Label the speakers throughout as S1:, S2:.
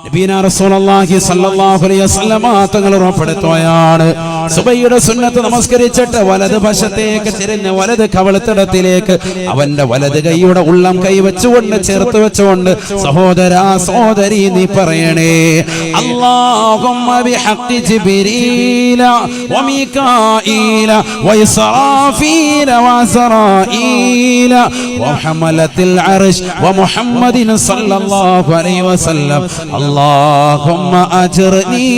S1: നബിയനാ റസൂലുള്ളാഹി സ്വല്ലല്ലാഹു അലൈഹി വസല്ലമ തങ്ങൾ ഉറപ്പെടുത്തുകയാണ്, സുബഹിയുടെ സുന്നത്ത് നമസ്കരിച്ചിട്ട് വലത് വശത്തേക്ക് തിരിഞ്ഞ് വലത് കവളത്തിടത്തിലേക്ക് അവന്റെ വലത് കൈയുടെ ഉള്ളം കൈ വെച്ചുകൊണ്ട് ചേർത്ത് വെച്ചുകൊണ്ട്, സഹോദരാ സഹോദരി നീ പറയണേ, അല്ലാഹുമ്മ ബിഹഖി ജിബ്രീല വമീകാഈല വഇസ്റാഫീല വഅസ്റാഈല വഹമലത്തിൽ അർശ് വമുഹമ്മദിൻ സ്വല്ലല്ലാഹു അലൈഹി വസല്ലം اللهم أجرني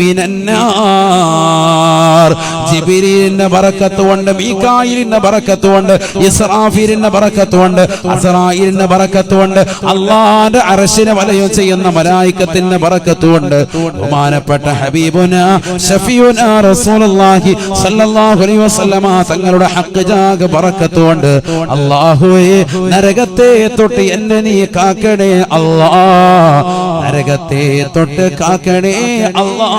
S1: من النار. ജിബ്രീലിന്റെ ബറക്കത്ത് കൊണ്ട്, മീകായിലിന്റെ ബറക്കത്ത് കൊണ്ട്, ഇസ്രാഫീലിന്റെ ബറക്കത്ത് കൊണ്ട്, അസ്റായീലിന്റെ ബറക്കത്ത് കൊണ്ട്, അല്ലാഹുവിന്റെ അർശിനെ വലയം ചെയ്യുന്ന മലായികത്തിന്റെ ബറക്കത്ത് കൊണ്ട്, ബഹുമാനപ്പെട്ട ഹബീബുനാ ശഫീഉനാ റസൂലുള്ളാഹി സ്വല്ലല്ലാഹു അലൈഹി വസല്ലമ തങ്ങളുടെ ഹഖ് ജാഗ ബറക്കത്ത് കൊണ്ട്, അല്ലാഹുവേ നരകത്തെ തൊട്ട് എന്നെ നീ കാക്കണേ അല്ലാഹ്, നരകത്തെ തൊട്ട് കാക്കണേ അല്ലാഹ്.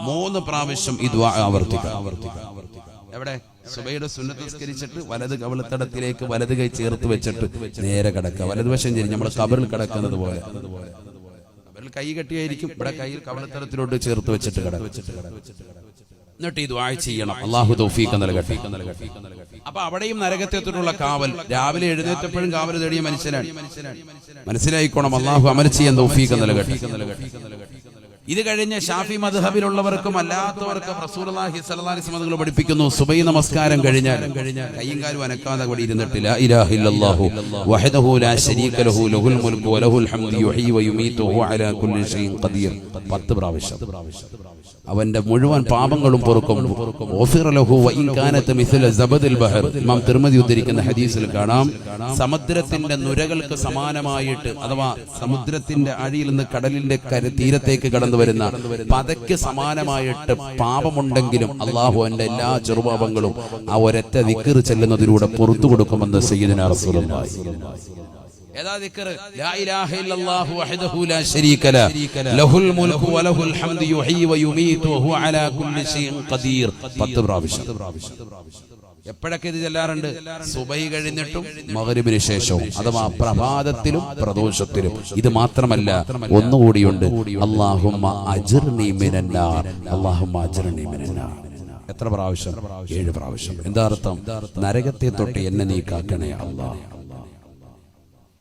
S1: 3 പ്രാവശ്യം ഈ ദുആ ആവർത്തിക്കുക. എവിടെ? സുബഹിയുടെ സുന്നത്ത് നിസ്കരിച്ചിട്ട് വലത് കവിളത്തടത്തിലേക്ക് വലത് കൈ ചേർത്ത് വെച്ചിട്ട് നേരെ കിടക്കുക, വലതുവശം തിരിഞ്ഞ് നമ്മൾ ഖബറിൽ കിടക്കുന്നത് പോലെ. ഖബറിൽ കൈ കെട്ടിയായിരിക്കും, ഇവിടെ കൈയിൽ കവിളത്തടത്തിലോട്ട് ചേർത്ത് വെച്ചിട്ട് കിടക്കുക. എന്നിട്ട് ഈ ദുആ ചെയ്യണം. അല്ലാഹു തൗഫീഖ് നൽകട്ടെ. അപ്പൊ അവിടെയും നരകത്തെത്തിട്ടുള്ള കാവൽ, രാവിലെ എഴുന്നേറ്റപ്പോഴും കാവൽ തേടിയ മനുഷ്യനാണ്. മനസ്സിലായിക്കോണം, അല്ലാഹു അമൽ ചെയ്യാൻ തൗഫീഖ് നൽകട്ടെ. ഇത് കഴിഞ്ഞ് ഷാഫി മദ്ഹബിലുള്ളവർക്കും അല്ലാത്തവർക്കും റസൂലുള്ളാഹി സ്വല്ലല്ലാഹു അലൈഹി വസല്ലം പഠിപ്പിക്കുന്നു, സുബഹി നമസ്കാരം കഴിഞ്ഞാൽ കൈയും കാലും അനക്കാതെ അവിടെ ഇരുന്നിട്ട് ലാ ഇലാഹ ഇല്ലല്ലാഹു വഹ്ദഹു ലാ ശരീക ലഹു ലഹുൽ മുൽക്കു വലഹുൽ ഹംദു യുഹ്യി വയുമീതു വഹുവ അലാ കുല്ലി ഷൈഇൻ ഖദീർ 10 പ്രാവശ്യം. അവന്റെ മുഴുവൻ പാപങ്ങളും പൊറുക്കും. ഗുഫിറ ലഹു വഇൻ കാനത മിസ്ല സബദിൽ ബഹർ. ഇമാം തിർമിദി ഉദ്ധരിക്കുന്ന ഹദീസിൽ കാണാം, സമുദ്രത്തിന്റെ നുരകൾക്ക് സമാനമായിട്ട്, അഥവാ സമുദ്രത്തിന്റെ അടിയിൽ നിന്ന് കടലിന്റെ തീരത്തേക്ക് കടന്നു വരുന്ന പതയ്ക്ക് സമാനമായിട്ട് പാപമുണ്ടെങ്കിലും അല്ലാഹു അവന്റെ എല്ലാ ചെറുപാപങ്ങളും ആ ഒരൊറ്റ ദിക്ർ ചെല്ലുന്നതിലൂടെ പുറത്തു കൊടുക്കുമെന്ന് സയ്യിദുനാ റസൂലുള്ളാഹി. ഏതാ ദിക്ർ? ലാ ഇലാഹ ഇല്ലല്ലാഹു വഹ്ദഹു ലാ ശരീക ലഹുൽ മുൽക്കു വലഹുൽ ഹംദു യുഹ്യി വയുമീതു വഹുവ അലാ കുല്ലി ഷൈഇൻ ഖദീർ 10 പ്രാവശ്യം. എപ്പോഴൊക്കെ ഇത് ചെല്ലാറുണ്ട്? സുബഹി കഴിഞ്ഞിട്ടും മഗ്രിബിന് ശേഷവും, അഥവാ പ്രഭാതത്തിലും പ്രദോഷത്തിലും. ഇത് മാത്രമല്ല, ഒന്നുകൂടിയുണ്ട്, അല്ലാഹുമ്മ അജ്ർനി മിനന്നാർ, അല്ലാഹുമ്മ അജ്ർനി മിനന്നാർ. എത്ര പ്രാവശ്യം? 7 പ്രാവശ്യം. എന്താ അർത്ഥം? നരകത്തെ തൊട്ട് എന്നെ നീ കാക്കണേ അല്ലാഹ്.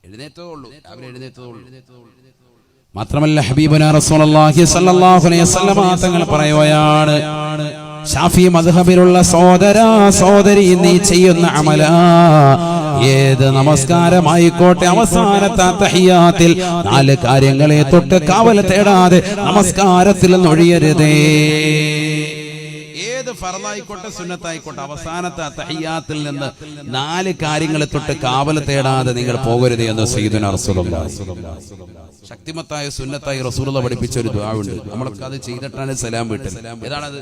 S1: എഴുന്നേറ്റതുള്ളൂ, രാവിലെ എഴുന്നേറ്റതുള്ളൂ. മാത്രമല്ല, ഹബീബുനാ റസൂലുള്ളാഹി സ്വല്ലല്ലാഹു അലൈഹി വസല്ലം തങ്ങൾ പറയുകയാണ്, ഷാഫി മദ്ഹബിലുള്ള സഹോദരാ സഹോദരി, നീ ചെയ്യുന്ന അമല ഏത് നമസ്കാരമായിക്കോട്ടെ, അവസാനത്തെ തഹിയ്യാത്തിൽ 4 കാര്യങ്ങളെ തൊട്ട് കാവൽ തേടാതെ നമസ്കാരത്തിൽ ഒഴിയരുതേ. ഏത് ഫർളായിക്കോട്ടെ സുന്നത്തായിക്കോട്ടെ, അവസാനത്തെ തഹിയ്യാത്തിൽ നിന്ന് 4 കാര്യങ്ങളെ തൊട്ട് കാവൽ തേടാതെ നിങ്ങൾ പോകരുത് എന്ന് സയ്യിദുനാ റസൂലുള്ളാഹി. ശക്തിമത്തായ സുന്നത്തായി റസൂലുള്ളാഹി പഠിപ്പിച്ച ഒരു ദുആ ഉണ്ട്. നമ്മളൊക്കെ അത് ചെയ്തിട്ടാണ് സലാം വീട്ടൽ. ഏതാണത്?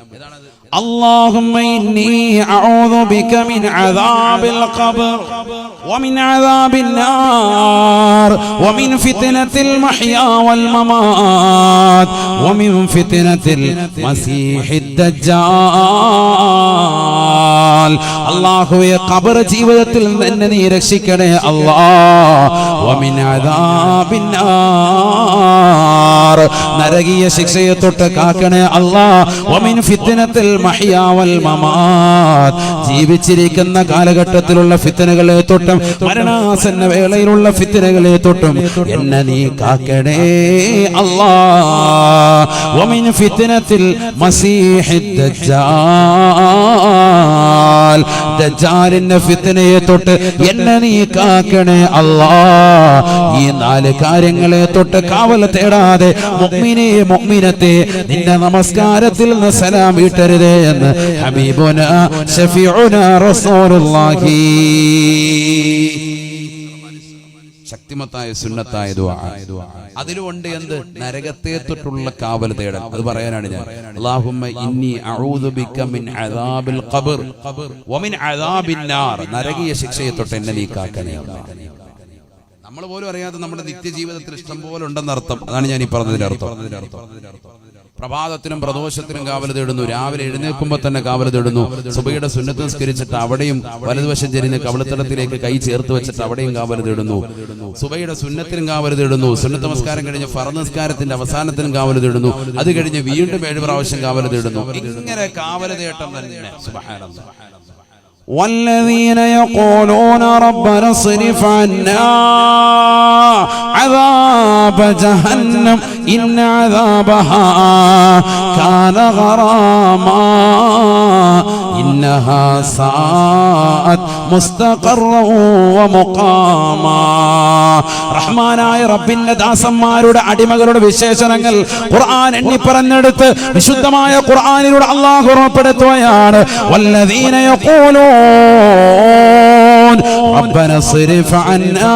S1: അല്ലാഹുമ്മ ഇന്നി അഊദു ബിക മിൻ അദാബിൽ ഖബർ വമിൻ അദാബിൻ നാർ വമിൻ ഫിത്നത്തിൽ മഹ്യാ വൽ മമാത് വമിൻ ഫിത്നത്തിൽ മസീഹിദ് ദജ്ജാൽ. അല്ലാഹുവേ, ഖബർ ജീവിതത്തിൽ എന്നെ നീ രക്ഷിക്കണേ അല്ലാഹ്. വമിൻ അദാബിൻ നാർ, നരകീയ ശിക്ഷയെ തൊട്ട് കാക്കണേ അല്ലാഹ്. വമിൻ ഫിത്നത്തിൽ മഹ്യാ വൽ മമാത്, ജീവിച്ചിരിക്കുന്ന കാലഘട്ടത്തിലുള്ള ഫിത്നകളെ തൊട്ടും മരണാസന്ന വേളയിലുള്ള ഫിത്നകളെ തൊട്ടും എന്നെ നീ കാക്കണേ അല്ലാഹ്. വമിൻ ഫിത്നത്തിൽ മസീഹിദ് ദജ്ജാൽ, ദജ്ജാലിന്റെ ഫിത്നയെ തൊട്ട് എന്നെ നീ കാക്കണേ അല്ലാഹ്. ഈ 4 കാര്യങ്ങളെ തൊട്ട് കാവൽ തേടാതെ മുഅ്മിനേ മുഅ്മിനത്തെ നിന്റെ നമസ്കാരത്തിൽ നിന്ന് സലാം വീട്ടരുതേ എന്ന് ഹബീബുനാ ശഫീഉനാ റസൂലുള്ളാഹി. ശക്തിമത്തായ സുന്നത്തായ ദുആ. അതിലുണ്ട് എന്ത്? നരകത്തെ തൊട്ടുള്ള കാവൽ തേടൽ. അത് പറയാനാണ് ഞാൻ. അല്ലാഹുമ്മ ഇന്നി അഊദു ബിക മിൻ അദാബിൽ ഖബർ വമിൻ അദാബിൻ നാർ, നരകീയ ശിക്ഷയെ തൊട്ട് എന്നെ നീ കാക്കണേ അല്ലാഹ്. നമ്മൾ പോലും അറിയാതെ നമ്മുടെ നിത്യജീവിതത്തിൽ ഇഷ്ടം പോലെ ഉണ്ടെന്നർത്ഥം. അതാണ് ഞാൻ ഈ പറഞ്ഞതിന്റെ അർത്ഥം. പ്രഭാതത്തിനും പ്രദോഷത്തിനും കാവൽ തേടുന്നു, രാവിലെ എഴുന്നേൽക്കുമ്പോൾ തന്നെ കാവൽ തേടുന്നു, സുബഹിയുടെ സുന്നത്ത് നിസ്കരിച്ചിട്ട് അവിടെയും വലതുവശം ചെരിഞ്ഞ് കവിളത്തടത്തിലേക്ക് കൈ ചേർത്ത് വെച്ചിട്ട് അവിടെയും കാവൽ തേടുന്നു, സുബഹിയുടെ സുന്നത്തിനും കാവൽ തേടുന്നു, സുന്നത്ത് നമസ്കാരം കഴിഞ്ഞ് ഫർദ് നിസ്കാരത്തിന്റെ അവസാനത്തിനും കാവൽ തേടുന്നു, അത് കഴിഞ്ഞ് വീണ്ടും 7 പ്രാവശ്യം കാവൽ തേടുന്നു. ഇങ്ങനെ കാവൽ തേട്ടം തന്നെ. സുബ്ഹാനല്ലാഹ്.
S2: والذين يقولون ربنا اصرف عنا عذاب جهنم إن عذابها كان غراما إنها ساءت مستقرا ومقاما. റഹ്മാനായ റബ്ബിന്റെ ദാസന്മാരുടെ അടിമകളുടെ വിശേഷണങ്ങൾ ഖുർആൻ എണ്ണി പറഞ്ഞെടുത്ത് വിശുദ്ധമായ ഖുർആനിലൂടെ അല്ലാഹു ഉറപ്പെടുത്തുകയാണ്. വല്ലദീന യഖൂലൂൻ ربنا اصرف عنا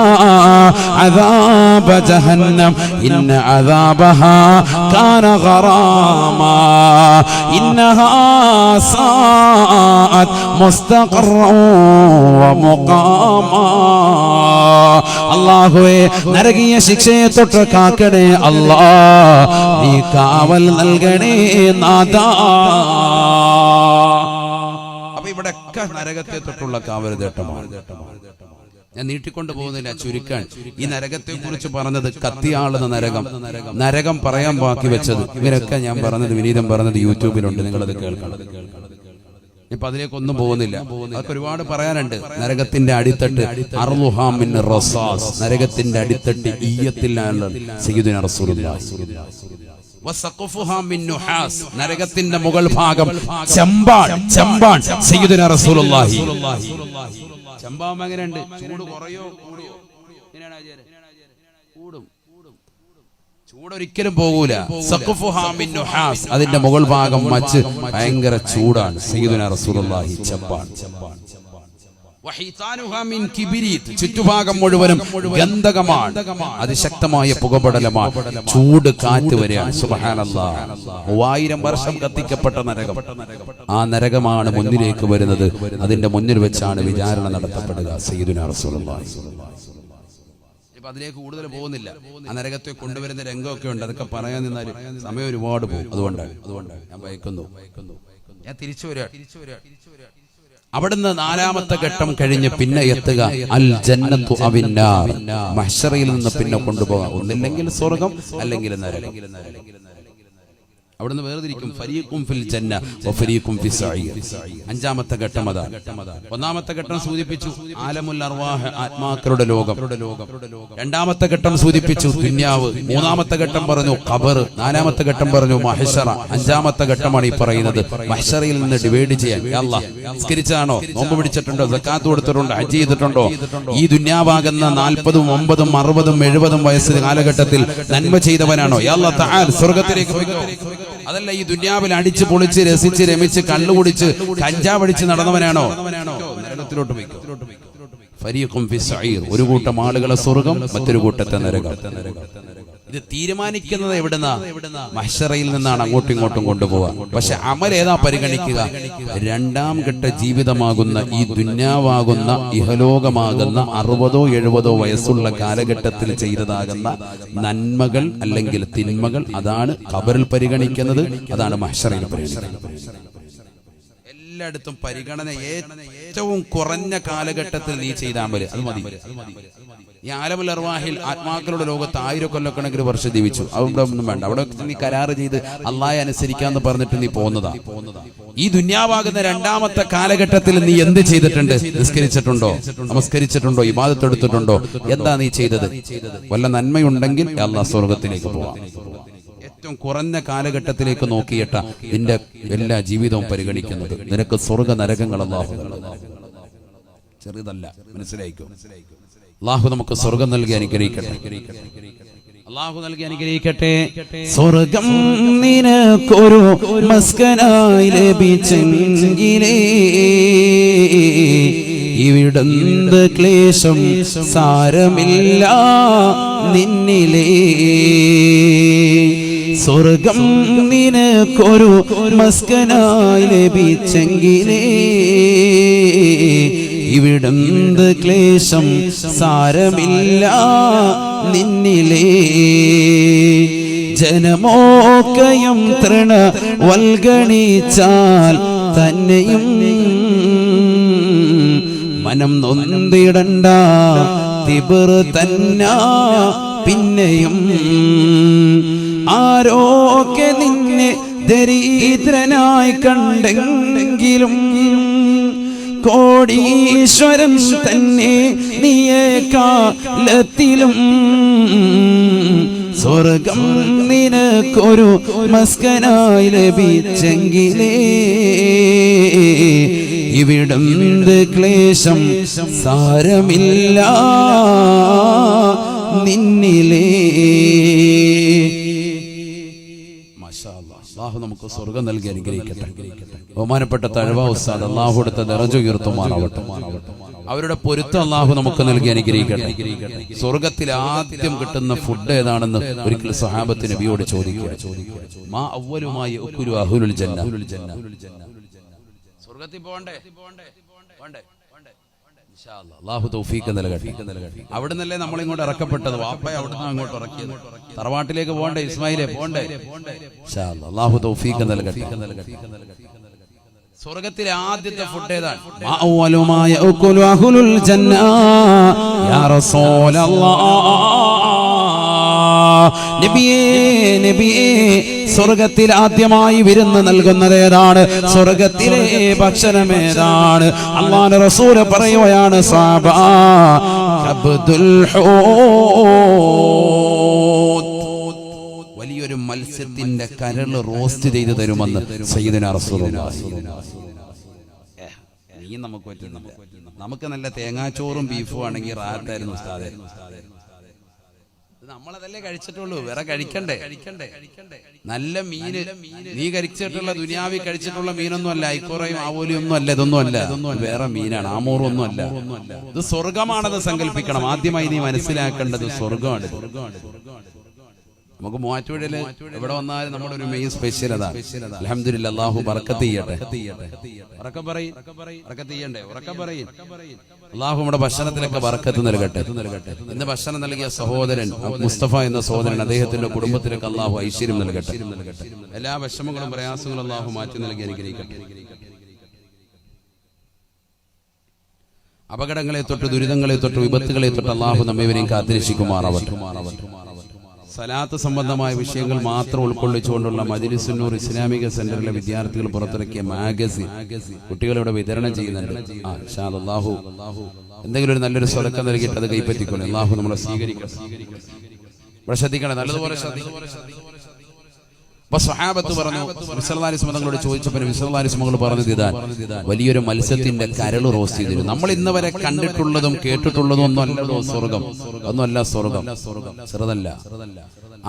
S2: عذاب جهنم إن عذابها كان غراما إنها ساءت مستقرا ومقاما. അല്ലാഹുവേ നരകീയ ശിക്ഷയെ തൊട്ട് കാക്കണേ അല്ലാഹ്, നീ കാവൽ നൽകണേ നാഥാ.
S1: ഇവിടെയൊക്കെ നരകത്തെ തൊട്ടുള്ള കാവൽ തേട്ടമാണ്. ഞാൻ നീട്ടിക്കൊണ്ട് പോകുന്നില്ല, ചുരുക്കാൻ. ഈ നരകത്തെ കുറിച്ച് പറഞ്ഞത് കത്തിയാളുന്ന നരകം, നരകം പറയാൻ ബാക്കി വെച്ചത്, ഇവരൊക്കെ ഞാൻ പറഞ്ഞത് വിനീതം പറഞ്ഞത് യൂട്യൂബിലുണ്ട്, നിങ്ങളത് കേൾക്കണം. ഇപ്പൊ അതിലേക്കൊന്നും പോകുന്നില്ല, അതൊക്കെ ഒരുപാട് പറയാനുണ്ട്. നരകത്തിന്റെ അടിത്തട്ട് അർളുഹാ മിൻ റസാസ്, നരകത്തിന്റെ അടിത്തട്ട് ഈയത്തിലാണ് സയ്യിദുനാ റസൂലുള്ളാഹി. വസഖഫുഹാ മിൻ നുഹാസ്, നരകത്തിന്റെ മുകൾ ഭാഗം ചെമ്പാൻ സയ്യിദുനാ റസൂലുള്ളാഹി. ചെമ്പാവുമ്പോ എങ്ങനെയുണ്ട്? ചൂട് കുറയോ കൂടിയോ? കൂടും. ചൂടൊരിക്കലും പോകൂല. സഖഫുഹാ മിൻ നുഹാസ്, അതിന്റെ മുകൾ ഭാഗം മച്ച് ഭയങ്കര ചൂടാണ്. സയ്യിദുനാ റസൂലുള്ളാഹി ചെമ്പാൻ. വഹീതാനുഹാ മിൻ കിബ്രീത്, ചുറ്റുഭാഗം മുഴുവനും ഗന്ധകമാണ്, അതിശക്തമായ പുകപടലമാണ്, ചൂട് കാറ്റ് വരെയാണ്. സുബ്ഹാനല്ലാഹ്. 3000 വർഷം കത്തിക്കപ്പെട്ട നരകം, ആ നരകമാണ് മുന്നിലേക്ക് വരുന്നത്. അതിന്റെ മുന്നിൽ വെച്ചാണ് വിചാരണ നടത്തപ്പെടുക. സയ്യിദുനാ റസൂലുള്ളാഹി. ഇപ്പൊ അതിലേക്ക് കൂടുതൽ പോകുന്നില്ല. ആ നരകത്തെ കൊണ്ടുവരുന്ന രംഗമൊക്കെ ഉണ്ട്, അതൊക്കെ പറയാൻ നിന്നാൽ സമയം ഒരുപാട് പോകും. അതുകൊണ്ടാണ് ഞാൻ ഭയക്കുന്നു. ഞാൻ തിരിച്ചു വരിക. അവിടുന്ന് 4ാമത്തെ ഘട്ടം കഴിഞ്ഞ് പിന്നെ എത്തുക അൽ ജന്നത്തു അവിന്നാർ, മഹ്ശറയിൽ നിന്ന് പിന്നെ കൊണ്ടുപോകാം. ഒന്നില്ലെങ്കിൽ സ്വർഗം, അല്ലെങ്കിൽ നരകം. അവിടുന്ന് വേർതിരിക്കും. ഫരീഖും ഫിൽ ജന്ന വഫരീഖും ഫിസ് സഈർ. 5ാമത്തെ ഘട്ടം അതാണ്. 1ാമത്തെ ഘട്ടം സൂചിപ്പിച്ചു ആലമുൽ അർവാഹ്, ആത്മാക്കളുടെ ലോകം. 2ാമത്തെ ഘട്ടം സൂചിപ്പിച്ചു ദുനിയാവ്. 3ാമത്തെ ഘട്ടം പറഞ്ഞു ഖബർ. 4ാമത്തെ ഘട്ടം പറഞ്ഞു മഹ്ശറ. 5ാമത്തെ ഘട്ടമാണ് ഈ പറയുന്നത്. മഹ്ശറയിൽ നിന്ന് ഡിവൈഡ് ചെയ്യാൻ. യാ അല്ലാഹ്, നിസ്കരിച്ചാണോ, നോമ്പ് പിടിച്ചിട്ടുണ്ടോ, സക്കാത്ത് കൊടുത്തിട്ടുണ്ടോ, ഹജ്ജ് ചെയ്തിട്ടുണ്ടോ? ഈ ദുനിയാവാകുന്ന 40ഉം 50ഉം 60ഉം 70ഉം വയസ്സ് കാലഘട്ടത്തിൽ നന്മ ചെയ്തവനാണോ? യാ അല്ലാഹ് തആല സ്വർഗ്ഗത്തിലേക്ക് പോയിക്കോ. അതല്ല ഈ ദുനിയാവിൽ അടിച്ച് പൊളിച്ച് രസിച്ച് രമിച്ച് കള്ളുകുടിച്ച് കഞ്ചാവടിച്ച് നടന്നവനാണോ? നരകത്തിലോട്ട് പോയിക്കോ. ഫരീഖും ഫിസ് സഈർ, ഒരു കൂട്ടം ആളുകളെ സ്വർഗം, മറ്റൊരു കൂട്ടത്തെ നരകം. ഇത് തീരുമാനിക്കുന്നത് എവിടുന്നാ? മഹ്ശറയിൽ നിന്നാണ് അങ്ങോട്ടും ഇങ്ങോട്ടും കൊണ്ടുപോവാ. പക്ഷെ അമൽ ഏതാ പരിഗണിക്കുക? 2ാം ഘട്ട ജീവിതമാകുന്ന ഈ ദുന്യാവാകുന്ന ഇഹലോകമാകുന്ന 60ഓ 70ഓ വയസ്സുള്ള കാലഘട്ടത്തിൽ ചെയ്തതാകുന്ന നന്മകൾ അല്ലെങ്കിൽ തിന്മകൾ, അതാണ് ഖബറിൽ പരിഗണിക്കുന്നത്, അതാണ് മഹ്ശറയിൽ പരിഗണിക്കുന്നത്. എല്ലായിടത്തും പരിഗണന ഏറ്റവും കുറഞ്ഞ കാലഘട്ടത്തിൽ നീ ചെയ്താൽ മതി, അത് മതി. ഈ ആലമുൽ അർവാഹിൽ ആത്മാക്കളുടെ ലോകത്ത് 1000 കൊല്ലക്കണക്കിന് വർഷം ജീവിച്ചു. അവിടെ ഒന്നും വേണ്ട. അവിടെ നീ കരാറ് ചെയ്ത് അള്ളാഹയെ അനുസരിക്കാന്ന് പറഞ്ഞിട്ട് നീ പോകുന്നതാ. ഈ ദുന്യാവാകുന്ന 2ാമത്തെ കാലഘട്ടത്തിൽ നീ എന്ത് ചെയ്തിട്ടുണ്ട്? നിസ്കരിച്ചിട്ടുണ്ടോ, നമസ്കരിച്ചിട്ടുണ്ടോ, ഇബാദത്ത് എടുത്തിട്ടുണ്ടോ? എന്താ നീ ചെയ്തത്? വല്ല നന്മയുണ്ടെങ്കിൽ അള്ളാഹ് സ്വർഗത്തിലേക്ക് പോവാം. ഏറ്റവും കുറഞ്ഞ കാലഘട്ടത്തിലേക്ക് നോക്കിയിട്ട നിന്റെ എല്ലാ ജീവിതവും പരിഗണിക്കുന്നത്. നിനക്ക് സ്വർഗ നരകങ്ങൾ അല്ലാഹു ചെറുതല്ല, മനസ്സിലായിക്കോ. അല്ലാഹു നമുക്ക് സ്വർഗം നൽകി അനുഗ്രഹിക്കട്ടെ. അല്ലാഹു നൽകി അനുഗ്രഹിക്കട്ടെ.
S2: സ്വർഗം നിനക്കൊരു മസ്കനായി ലഭിച്ചെങ്കിലേ ഇവിടുന്ന് ക്ലേശം സാരമില്ല നിന്നിലേ. സ്വർഗം നിനക്കൊരു മസ്കനായി ലഭിച്ചെങ്കിലേ ഇവിടുന്ന് ക്ലേശം സാരമില്ല നിന്നിലേ ജനമോക്കയും തൃണ വൽഗണിച്ചാൽ തന്നെയും മനം നൊന്തിടണ്ട തിബർ തന്ന പിന്നെയും ആരോക്കെ നിന്നെ ദരിദ്രനായി കണ്ടെങ്കിലും കോടീശ്വരൻ തന്നെ നീയെ കാലത്തിലും സ്വർഗം നിനക്കൊരു മസ്കനായി ലഭിച്ചെങ്കിലേ ഇവിടുന്ന് ക്ലേശം സാരമില്ല നിന്നിലേ. അല്ലാഹു നമുക്ക് സ്വർഗം നൽകി അനുഗ്രഹിക്കട്ടെ. ബഹുമാനപ്പെട്ട തഴവ ഉസ്താദ് അല്ലാഹു അടുത്ത ദറജ ഉയർത്തുമാറാവട്ടെ. അവരുടെ പൊരുത്തം അല്ലാഹു നമുക്ക് നൽകി അനുഗ്രഹിക്കട്ടെ. സ്വർഗത്തിൽ ആദ്യം കിട്ടുന്ന ഫുഡ് ഏതാണെന്ന് ഒരിക്കൽ സ്വഹാബത്ത് നബിയോട് ചോദിക്കുക. മാ അവ്വലുമായി യഅ്കുലു അഹ്ലുൽ ജന്ന. സ്വർഗത്തിൽ പോകണ്ടേ? ഇൻഷാ അല്ലാഹ് അല്ലാഹു തൗഫീഖ് നൽകട്ടെ. അവിടുന്നല്ലേ നമ്മളിങ്ങോട്ട് ഇറക്കപ്പെട്ടത്. വാപ്പയെ അവിടുന്ന് അങ്ങോട്ട് ഇറക്കിയത്. തറവാട്ടിലേക്ക് പോകണ്ടേ? ഇസ്മായിലെ പോകണ്ടേ? ഇൻഷാ അല്ലാഹ് അല്ലാഹു തൗഫീഖ് നൽകട്ടെ. സ്വർഗത്തിലെ ആദ്യത്തെ ഫുഡ് ഏതാണ്? അവ്വലുമായ യഅ്കുലു അഹ്ലുൽ ജന്ന യാ റസൂലല്ലാഹ്. നബിയേ സ്വർഗത്തിൽ ആദ്യമായി വിരുന്ന് നൽകുന്നത് ഏതാണ്? സ്വർഗത്തിലെ ഭക്ഷണം ഏതാണ്? അല്ലാഹുവിന്റെ റസൂൽ പറയുകയാണ് സഹാബ അബ്ദുൽ ഹൂദ്.
S1: വലിയൊരു മത്സ്യത്തിന്റെ കരള് റോസ്റ്റ് ചെയ്ത് തരുമെന്ന് സയ്യിദുനാ റസൂലുള്ളാഹി. നീ നമുക്ക് പറ്റുന്നില്ല. നമുക്ക് നല്ല തേങ്ങാച്ചോറും ബീഫും ആണെങ്കിൽ റാഹത്തായിരുന്നു ഉസ്താദേ. നമ്മളതല്ലേ കഴിച്ചിട്ടുള്ളൂ, വേറെ കഴിക്കണ്ടേ? നല്ല മീന് നീ കഴിച്ചിട്ടുള്ള ദുനിയാവി കഴിച്ചിട്ടുള്ള മീനൊന്നും അല്ല. ഐക്കോറയും ആവോലിയും ഒന്നും അല്ല. ഇതൊന്നും അല്ല, വേറെ മീനാണ്. ആമോറും ഒന്നും അല്ല. ഇത് സ്വർഗമാണെന്ന് സങ്കല്പിക്കണം. ആദ്യമായി നീ മനസ്സിലാക്കേണ്ടത് സ്വർഗമാണ്. നമുക്ക് മൂവാറ്റുപുഴയില് എവിടെ വന്നാലും നമ്മുടെ ഒരു മെയിൻ സ്പെഷ്യൽ അതാ. അൽഹംദുലില്ലാഹ് അല്ലാഹു ബർക്കത്ത് ചെയ്യട്ടെ. ഉറക്കെ പറയ്, ബർക്കത്ത് ചെയ്യണ്ടേ? ഉറക്കെ പറയ്. അല്ലാഹു നമ്മുടെ ഭക്ഷണത്തിലൊക്കെ ബർക്കത്ത് നൽകട്ടെ. ഇന്ന് ഭക്ഷണം നൽകിയ സഹോദരൻ മുസ്തഫ എന്ന സഹോദരൻ, അദ്ദേഹത്തിന്റെ കുടുംബത്തിലേക്ക് അല്ലാഹു ഐശ്വര്യം നൽകട്ടെ. എല്ലാ വിഷമങ്ങളും പ്രയാസങ്ങളും അല്ലാഹു മാറ്റി നൽകി അനുഗ്രഹിക്കട്ടെ. അപകടങ്ങളെ തൊട്ട്, ദുരിതങ്ങളെ തൊട്ട്, വിപത്തുകളെ തൊട്ട് അല്ലാഹു നമ്മെവരെയും കാത്തിരക്ഷിക്കുമാറാവട്ടെ. സലാത്ത് സംബന്ധമായ വിഷയങ്ങൾ മാത്രം ഉൾക്കൊള്ളിച്ചുകൊണ്ടുള്ള മജ്‌ലിസുൻ നൂർ ഇസ്ലാമിക സെന്ററിലെ വിദ്യാർത്ഥികൾ പുറത്തിറക്കിയ മാഗസിൻ കുട്ടികളിവിടെ വിതരണം ചെയ്യുന്നുണ്ട്. ഇൻഷാ അല്ലാഹു എന്തെങ്കിലും ഒരു നല്ലൊരു സ്വതക്ക നൽകിയിട്ട് അത് കൈപ്പറ്റിക്കൊണ്ട് അല്ലാഹു നമ്മളെ സ്വീകരിക്കണം. ശ്രദ്ധിക്കണം, നല്ലതുപോലെ ശ്രദ്ധിക്കണം. അപ്പൊ സ്വഹാബത്ത് പറഞ്ഞു, നബി സല്ലല്ലാഹു അലൈഹി വസല്ലം തങ്ങളോട് ചോദിച്ചപ്പോൾ നബി സല്ലല്ലാഹു അലൈഹി വസല്ലം തങ്ങൾ പറഞ്ഞത് ഇതാണ്: വലിയൊരു മത്സ്യത്തിന്റെ കരള് റോസ്റ്റ് ചെയ്തിരുന്നു. നമ്മൾ ഇന്ന് വരെ കണ്ടിട്ടുള്ളതും കേട്ടിട്ടുള്ളതും ഒന്നും അല്ലല്ലോ സ്വർഗം. ഒന്നുമല്ല സ്വർഗം, ചെറുതല്ല.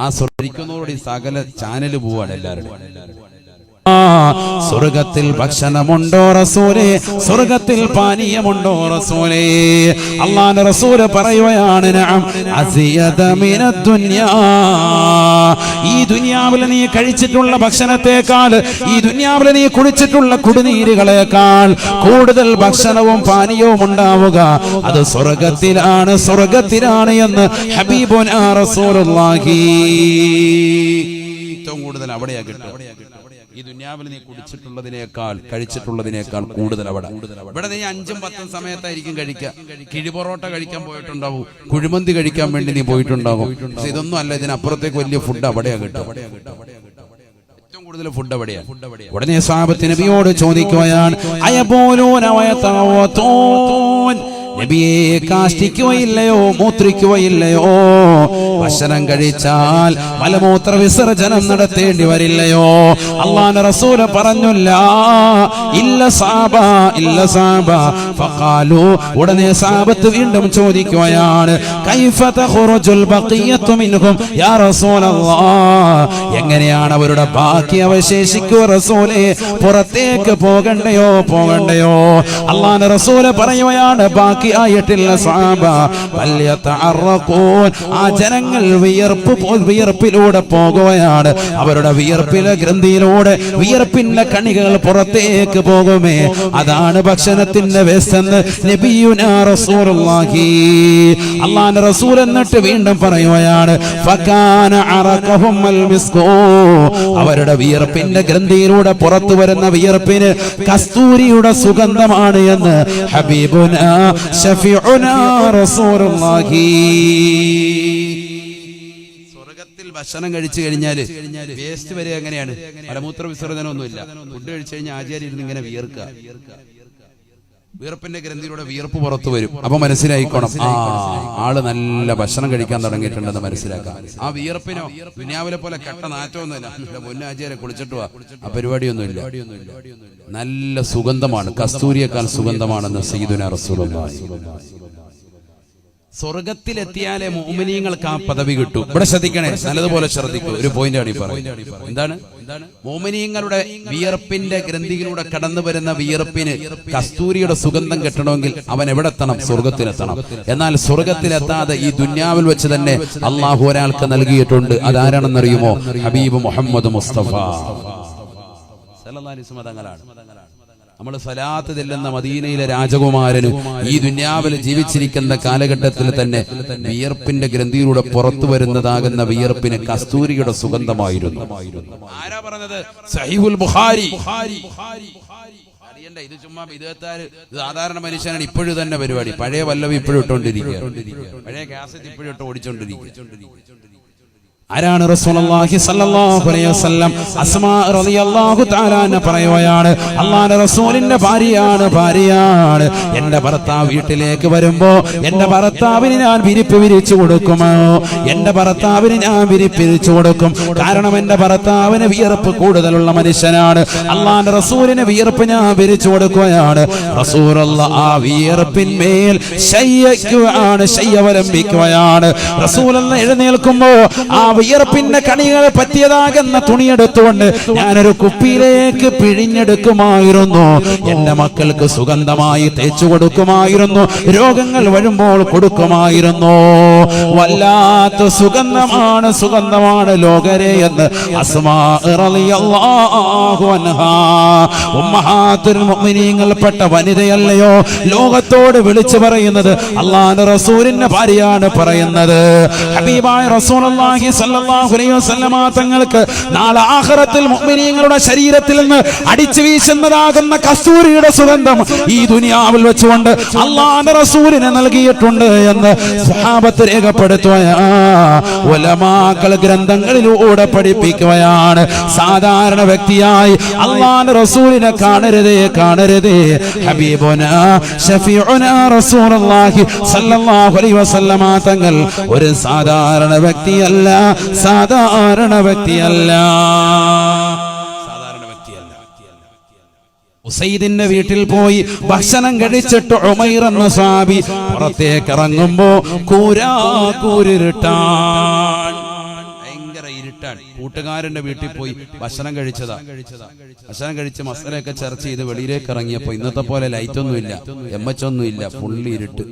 S1: ആ സ്വർഗിക്കുന്നതോടെ സകല ചാനല് പോവാണ് എല്ലാവരും. സ്വർഗത്തിൽ ഭക്ഷണമുണ്ടോ റസൂലേ? സ്വർഗത്തിൽ പാനീയമുണ്ടോ റസൂലേ? അല്ലാഹുവിന്റെ റസൂൽ പറയുകയാണ്, നഅം അസിയദ മിനദ് ദുനിയാ. ഈ ദുനിയാവിൽ നീ കഴിച്ചിട്ടുള്ള ഭക്ഷണത്തെക്കാൾ, ഈ ദുനിയാവിൽ നീ കുടിച്ചിട്ടുള്ള കുടിനീരുകളെക്കാൾ കൂടുതൽ ഭക്ഷണവും പാനീയവും ഉണ്ടാവുക അത് സ്വർഗത്തിലാണ്, സ്വർഗത്തിലാണ് എന്ന് ഹബീബുനാ റസൂലുള്ളാഹി. ഏറ്റവും കൂടുതൽ അവിടെയാ കിട്ടുക. ഈ ദുനിയാവിൽ നീ കുടിച്ചിട്ടുള്ളതിനേക്കാൾ കഴിച്ചിട്ടുള്ളതിനേക്കാൾ കൂടുതൽ അവിടെ. ഇവിടെ നീ 5ഉം 10ഉം സമയത്തായിരിക്കും കഴിക്കുക. കിഴി പൊറോട്ട കഴിക്കാൻ പോയിട്ടുണ്ടാവും, കുഴിമന്തി കഴിക്കാൻ വേണ്ടി നീ പോയിട്ടുണ്ടാകും. പക്ഷെ ഇതൊന്നും അല്ല, ഇതിനപ്പുറത്തേക്ക് വലിയ ഫുഡ് അവിടെയാ കിട്ടുക. ഏറ്റവും കൂടുതൽ ഫുഡ് അവിടെയാണ്.
S2: ഉടനെ സ്വഹാബത്ത് നബിയോട് ചോദിക്കുകയാണ്, അയബൂലൂന വയതവതൂൻ. നബിയെ, കാഷ്ടിക്കുകയില്ലയോ, മൂത്രിക്കുകയില്ലയോ? ഭക്ഷണം കഴിച്ചാൽ മലമൂത്ര വിസർജനം നടത്തേണ്ടി വരില്ലയോ? അല്ലാഹുവിന്റെ റസൂൽ പറഞ്ഞില്ല, ഇല്ല സഹാബ, ഇല്ല സഹാബ. ഫഖാലു, ഉടനെ സഹാബത്ത് വീണ്ടും ചോദിക്കുകയാണ്, കൈഫ തഖറുജുൽ ബഖിയത്തു മിൻഹും യാ റസൂലല്ലാഹ്. എങ്ങനെയാണ് അവരുടെ ബാക്കി അവശേഷിക്കുക റസൂലേ? പുറത്തേക്ക് പോകണ്ടയോ, പോകണ്ടയോ? അല്ലാഹുവിന്റെ റസൂൽ പറയുകയാണ്, ബാക്കി ബാക്കിയായിട്ടില്ല സ്വഹാബ. വല്യതഅറഖൂൻ, ആ ജനങ്ങൾ വിയർപ്പിലൂടെ പോകുകയാണ്. അവരുടെ വിയർപ്പിലെ ഗ്രന്ഥിയിലൂടെ വിയർപ്പിന്റെ കണികകൾ പുറത്തേക്ക് പോകുമേ. അതാണ് ഭക്ഷണത്തിന്റെ വേസ്റ്റ് എന്ന് നബിയുനാ റസൂലുള്ളാഹി. അല്ലാഹുവിന്റെ റസൂൽ എന്നിട്ട് വീണ്ടും പറയുകയാണ്, ഫകാന അറഖഹും അൽ മിസ്കൂ, അവരുടെ വിയർപ്പിന്റെ ഗ്രന്ഥിയിലൂടെ പുറത്തു വരുന്ന വിയർപ്പിന് കസ്തൂരിയുടെ സുഗന്ധമാണ് എന്ന് ഹബീബുനാ ശഫീഉനാ റസൂലുള്ളാഹി. സ്വർഗ്ഗത്തിൽ ഭക്ഷണം കഴിച്ചു കഴിഞ്ഞാല് വേസ്റ്റ് വരെ എങ്ങനെയാണ്? മലമൂത്ര വിസർജനമൊന്നുമില്ല. ഫുഡ് കഴിച്ചു കഴിഞ്ഞാൽ ആചാര്യ ഇരുന്ന് ഇങ്ങനെ വിയർക്കുക. വിയർപ്പിന്റെ ഗ്രന്ഥിയിലൂടെ വിയർപ്പ് പുറത്തു വരും. അപ്പൊ മനസ്സിലായിക്കോണം, ആള് നല്ല ഭക്ഷണം കഴിക്കാൻ തുടങ്ങിയിട്ടുണ്ടെന്ന് മനസ്സിലാക്കാം. ആ വിയർപ്പിനോ ദുനിയാവിലെ പോലെ കെട്ട നാറ്റമൊന്നുമില്ല. പൊന്നാചാര്യ കുളിച്ചിട്ട് വാ, ആ പരിപാടിയൊന്നുമില്ല. നല്ല സുഗന്ധമാണ്, കസ്തൂരിയേക്കാൾ സുഗന്ധമാണെന്ന് സയ്യിദുനാ റസൂലുള്ളാഹി. സ്വർഗത്തിലെത്തിയാലേ മുഅ്മിനീങ്ങൾക്ക് ആ പദവി കിട്ടും. ഇവിടെ ശ്രദ്ധിക്കണേ, നല്ലതുപോലെ ശ്രദ്ധിക്കൂ. ഒരു പോയിന്റ് ആണ് ഈ പറയുന്നത്. എന്താണ്? മുഅ്മിനീങ്ങളുടെ വിയർപ്പിന്റെ ഗ്രന്ഥിയിലൂടെ കടന്നു വരുന്ന വിയർപ്പിന് കസ്തൂരിയുടെ സുഗന്ധം കിട്ടണമെങ്കിൽ അവൻ എവിടെ എത്തണം? സ്വർഗത്തിലെത്തണം. എന്നാൽ സ്വർഗത്തിലെത്താതെ ഈ ദുന്യാവിൽ വെച്ച് തന്നെ അള്ളാഹു ഒരാൾക്ക് നൽകിയിട്ടുണ്ട്. അതാരാണെന്നറിയുമോ? ഹബീബ് മുഹമ്മദ് മുസ്തഫ സല്ലല്ലാഹു അലൈഹി വസല്ലം തങ്ങളാണ്. നമ്മൾ സലാത്ത് ചെല്ലുന്ന മദീനയിലെ രാജകുമാരന് ഈ ദുന്യാവിൽ ജീവിച്ചിരിക്കുന്ന കാലഘട്ടത്തിൽ തന്നെ വിയർപ്പിന്റെ ഗ്രന്ഥിയിലൂടെ പുറത്തു വരുന്നതാകുന്ന വിയർപ്പിന് കസ്തൂരിയുടെ സുഗന്ധമായിരുന്നു. ആരാ പറഞ്ഞത്? സഹീഹുൽ ബുഖാരി. അറിയണ്ട, ഇത് ചുമ്മാ വിദേഹത്താല് സാധാരണ മനുഷ്യനാണ്. ഇപ്പോഴും തന്നെ പരിപാടി, പഴയ വല്ലവി ഇപ്പോഴും ഇട്ടുകൊണ്ടിരിക്കുക, പഴയ കാസറ്റ് ഇപ്പോഴും ഇട്ട് ഓടിച്ചോണ്ടിരിക്കുക. ആരാണ്? റസൂലുള്ളാഹി സ്വല്ലല്ലാഹു അലൈഹി വസല്ലം. അസ്മാ റളിയല്ലാഹു തആല അൻഹ പറയുകയാണ്, അല്ലാഹുവിന്റെ റസൂലിന്റെ ഭാര്യയാണ്. എന്റെ ഭർത്താവ് വീട്ടിലേക്ക് വരുമ്പോ എന്റെ ഭർത്താവിന് ഞാൻ വിരിപ്പ് വിരിച്ചു കൊടുക്കുമോ? എന്റെ ഭർത്താവിന് ഞാൻ വിരിപ്പിരിച്ചു കൊടുക്കും. കാരണം എന്റെ ഭർത്താവിന് വിയർപ്പ് കൂടുതലുള്ള മനുഷ്യനാണ്. അല്ലാഹുവിന്റെ റസൂലിന് വിയർപ്പ് ഞാൻ വിരിച്ചു കൊടുക്കുകയാണ്. റസൂലുള്ളാഹി ആ വിയർപ്പിന്മേൽ ശയ്യവലംബിക്കുകയാണ്. റസൂലുള്ളാഹി എഴുന്നേൽക്കുമ്പോ ആ വിയർപ്പിന്റെ കണികൾ പറ്റിയതാകുന്ന തുണിയെടുത്തുകൊണ്ട് ഞാനൊരു കുപ്പിയിലേക്ക് പിഴിഞ്ഞെടുക്കുമായിരുന്നു. എന്റെ മക്കൾക്ക് സുഗന്ധമായി തേച്ചു കൊടുക്കുമായിരുന്നു. രോഗങ്ങൾ വരുമ്പോൾ കൊടുക്കുമായിരുന്നു. വല്ലാത്ത സുഗന്ധമാണ് ലോകരെ എന്ന് അസ്മാ റളിയല്ലാഹു അൻഹാ, ഉമ്മഹാത്തുൽ മുഅ്മിനീങ്ങൾപ്പെട്ട വനിതയല്ലയോ ലോകത്തോട് വിളിച്ചു പറയുന്നത്? അല്ലാഹുവിന്റെ റസൂലിന്റെ ഭാര്യയാണ് പറയുന്നത്. ഹബീബായ റസൂലുള്ളാഹി സ്വല്ലല്ലാഹു അലൈഹി വസല്ലമ തങ്ങൾക്ക് നാളെ ആഖിറത്തിൽ മുഅ്മിനീങ്ങളുടെ ശരീരത്തിൽ നിന്ന് അടിച്ചു വീശുന്നതാകുന്ന കസ്തൂരിയുടെ സുഗന്ധം ഈ ദുനിയാവിൽ വെച്ചുകൊണ്ട് അല്ലാഹുവിന്റെ റസൂലിനെ നൽകിയിട്ടുണ്ട് എന്ന് സ്വഹാബത്ത് രേഖപ്പെടുത്തുകയാണ്. ഉലമാക്കൾ ഗ്രന്ഥങ്ങളിലൂടെ പഠിപ്പിക്കുകയാണ്. സാധാരണ വ്യക്തിയായി അല്ലാഹുവിന്റെ റസൂലിനെ കാണരുതേ. ഹബീബുനാ ശഫീഉനാ റസൂലുള്ളാഹി സ്വല്ലല്ലാഹു അലൈഹി വസല്ലമ തങ്ങൾ ഒരു സാധാരണ വ്യക്തിയല്ല. ഉസൈദിന്റെ വീട്ടിൽ പോയി ഭക്ഷണം കഴിച്ചിട്ട് ഉമൈർ എന്ന സ്വഹാബി പുറത്തേക്ക് ഇറങ്ങുമ്പോ കൂരിരുട്ടാൻ, ഭയങ്കര ഇരുട്ടാൻ. കൂട്ടുകാരന്റെ വീട്ടിൽ പോയി ഭക്ഷണം കഴിച്ചതാ. ഭക്ഷണം കഴിച്ച് മസാലയൊക്കെ ചർച്ച ചെയ്ത് വെളിയിലേക്ക് ഇറങ്ങിയപ്പോ ഇന്നത്തെ പോലെ ലൈറ്റൊന്നുമില്ല, എമ്മച്ചൊന്നുമില്ല, ഫുള്ളി ഇരുട്ട്.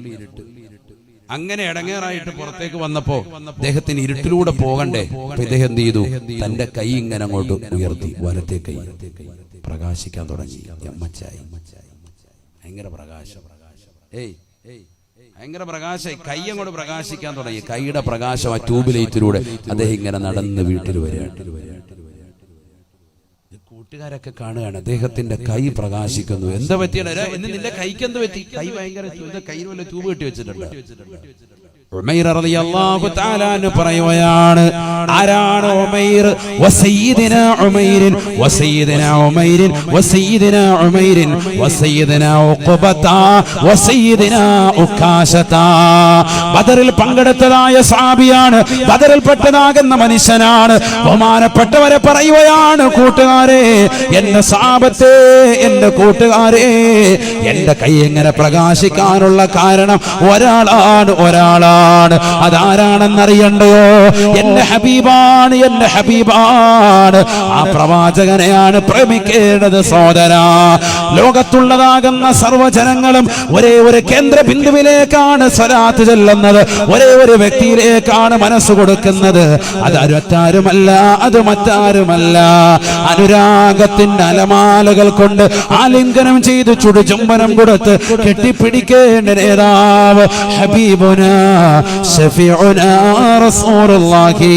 S2: അങ്ങനെ ഇടങ്ങേറായിട്ട് പുറത്തേക്ക് വന്നപ്പോ അദ്ദേഹത്തിന് ഇരുട്ടിലൂടെ പോകണ്ടേ. അപ്പൊ ഇദ്ദേഹം എന്ത് ചെയ്തു? തന്റെ കൈ ഇങ്ങനെ അങ്ങോട്ട് ഉയർത്തി, വലത്തെ കൈ പ്രകാശിക്കാൻ തുടങ്ങി. എമ്മച്ചായി, ഭയങ്കര പ്രകാശം. ഭയങ്കര പ്രകാശമായി കൈ അങ്ങോട്ട് പ്രകാശിക്കാൻ തുടങ്ങി. കൈയുടെ പ്രകാശം ആ ട്യൂബ് ലൈറ്റിലൂടെ അദ്ദേഹം ഇങ്ങനെ നടന്ന് വീട്ടിൽ വരികയാണ്. കൂട്ടുകാരൊക്കെ കാണുകയാണ്, അദ്ദേഹത്തിന്റെ കൈ പ്രകാശിക്കുന്നു. എന്താ പറ്റിയാണ്? നിന്റെ കൈക്ക് എന്ത് പറ്റി? കൈ ഭയങ്കര കയ്യിൽ വല്ല ട്യൂബ് കെട്ടി വെച്ചിട്ടുണ്ട്. ഉമൈർ റളിയല്ലാഹു തആല അൻഹു പറയുകയാണ്, ആരാണ് ഉമൈർ? വസയ്യിദനാ ഉമൈരിൻ വസയ്യിദനാ ഉമൈരിൻ വസയ്യിദനാ ഉമൈരിൻ വസയ്യിദനാ ഉഖബത വസയ്യിദനാ ഉക്കാശത. ബദറിൽ പങ്കെടുത്തതായ സ്വഹാബിയാണ്, ബദറിൽപ്പെട്ടതാകുന്ന മനുഷ്യനാണ്. ബഹുമാനപ്പെട്ടവരെ പറയുകയാണ്, കൂട്ടുകാരെ, എന്റെ സ്വഹാബത്തെ, എന്റെ കൂട്ടുകാരെ, എന്റെ കൈ എങ്ങനെ പ്രകാശിക്കാനുള്ള കാരണം ഒരാളാണ്. ആളാണ്. അതാരാണെന്നറിയണ്ടയോ? എന്റെ ഹബീബാണ്, എന്റെ ഹബീബാണ്. ആ പ്രവാചകനെയാണ് പ്രേമിക്കേണ്ടത് സഹോദരാ. ലോകത്തുള്ളതാകുന്ന സർവ്വജനങ്ങളും ഒരേ ഒരു കേന്ദ്ര ബിന്ദുവിലേക്കാണ് സ്വലാത്ത് ചെല്ലുന്നത്, ഒരേ ഒരു വ്യക്തിയിലേക്കാണ് മനസ്സ് കൊടുക്കുന്നത്. അത് മറ്റാരുമല്ല, അത് മറ്റാരുമല്ല. അനുരാഗത്തിന്റെ അലമാലകൾ കൊണ്ട് ആലിംഗനം ചെയ്ത് ചുടുചുംബനം കൊടുത്ത് കെട്ടിപ്പിടിക്കേണ്ട നേതാവ് ഹബീബുനാ ശഫീഉനാ റസൂലുള്ളാഹി.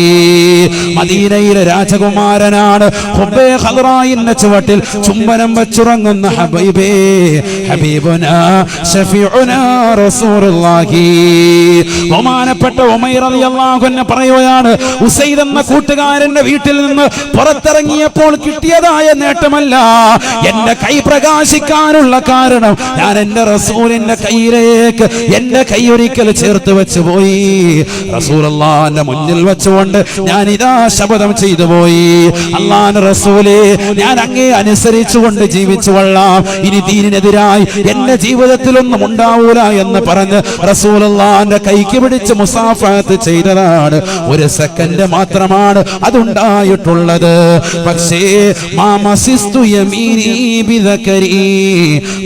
S2: മദീനയിലെ രാജകുമാരനാണ്. ഹുബ്ബേ ഖദ്റായിന്റെ ചുവട്ടിൽ ചുംബനം വെച്ചുറങ്ങുന്ന ഹബീബേ ഹബീബുനാ ശഫീഉനാ റസൂലുള്ളാഹി. ബഹുമാനപ്പെട്ട ഉമൈർ റളിയല്ലാഹു അൻഹു പറയുകയാണ്, ഉസൈദ് എന്ന കൂട്ടുകാരന്റെ വീട്ടിൽ നിന്ന് പുറത്തിറങ്ങിയപ്പോൾ കിട്ടിയതായ നേട്ടമല്ല, എന്റെ കൈ പ്രകാശിക്കാനുള്ള കാരണം ഞാൻ എന്റെ റസൂലിന്റെ കൈയിലേക്ക് എന്റെ കൈ ഒരിക്കൽ ചേർത്ത് വെച്ചു പോയി. റസൂലുള്ളാഹിന്റെ മുന്നിൽ വെച്ചുകൊണ്ട് ഞാൻ ഇതാ ശപഥം ചെയ്തു പോയി, അല്ലാഹുവിന്റെ റസൂലേ, ഞാൻ അങ്ങേ അനുസരിച്ചുകൊണ്ട് ജീവിച്ചു കൊള്ളാം, ഇനി ദീനിനെതിരായി എന്റെ ജീവിതത്തിലൊന്നും ഉണ്ടാവൂല എന്ന് പറഞ്ഞ് റസൂലുള്ളാഹിന്റെ കൈക്ക് പിടിച്ച് മുസാഫഹത്ത് ചെയ്തതാണ്. ഒരു സെക്കൻഡ് മാത്രമാണ് അതുണ്ടായിട്ടുള്ളത്. പക്ഷേ മാമസിസ്തു യമീനി ബിദകരി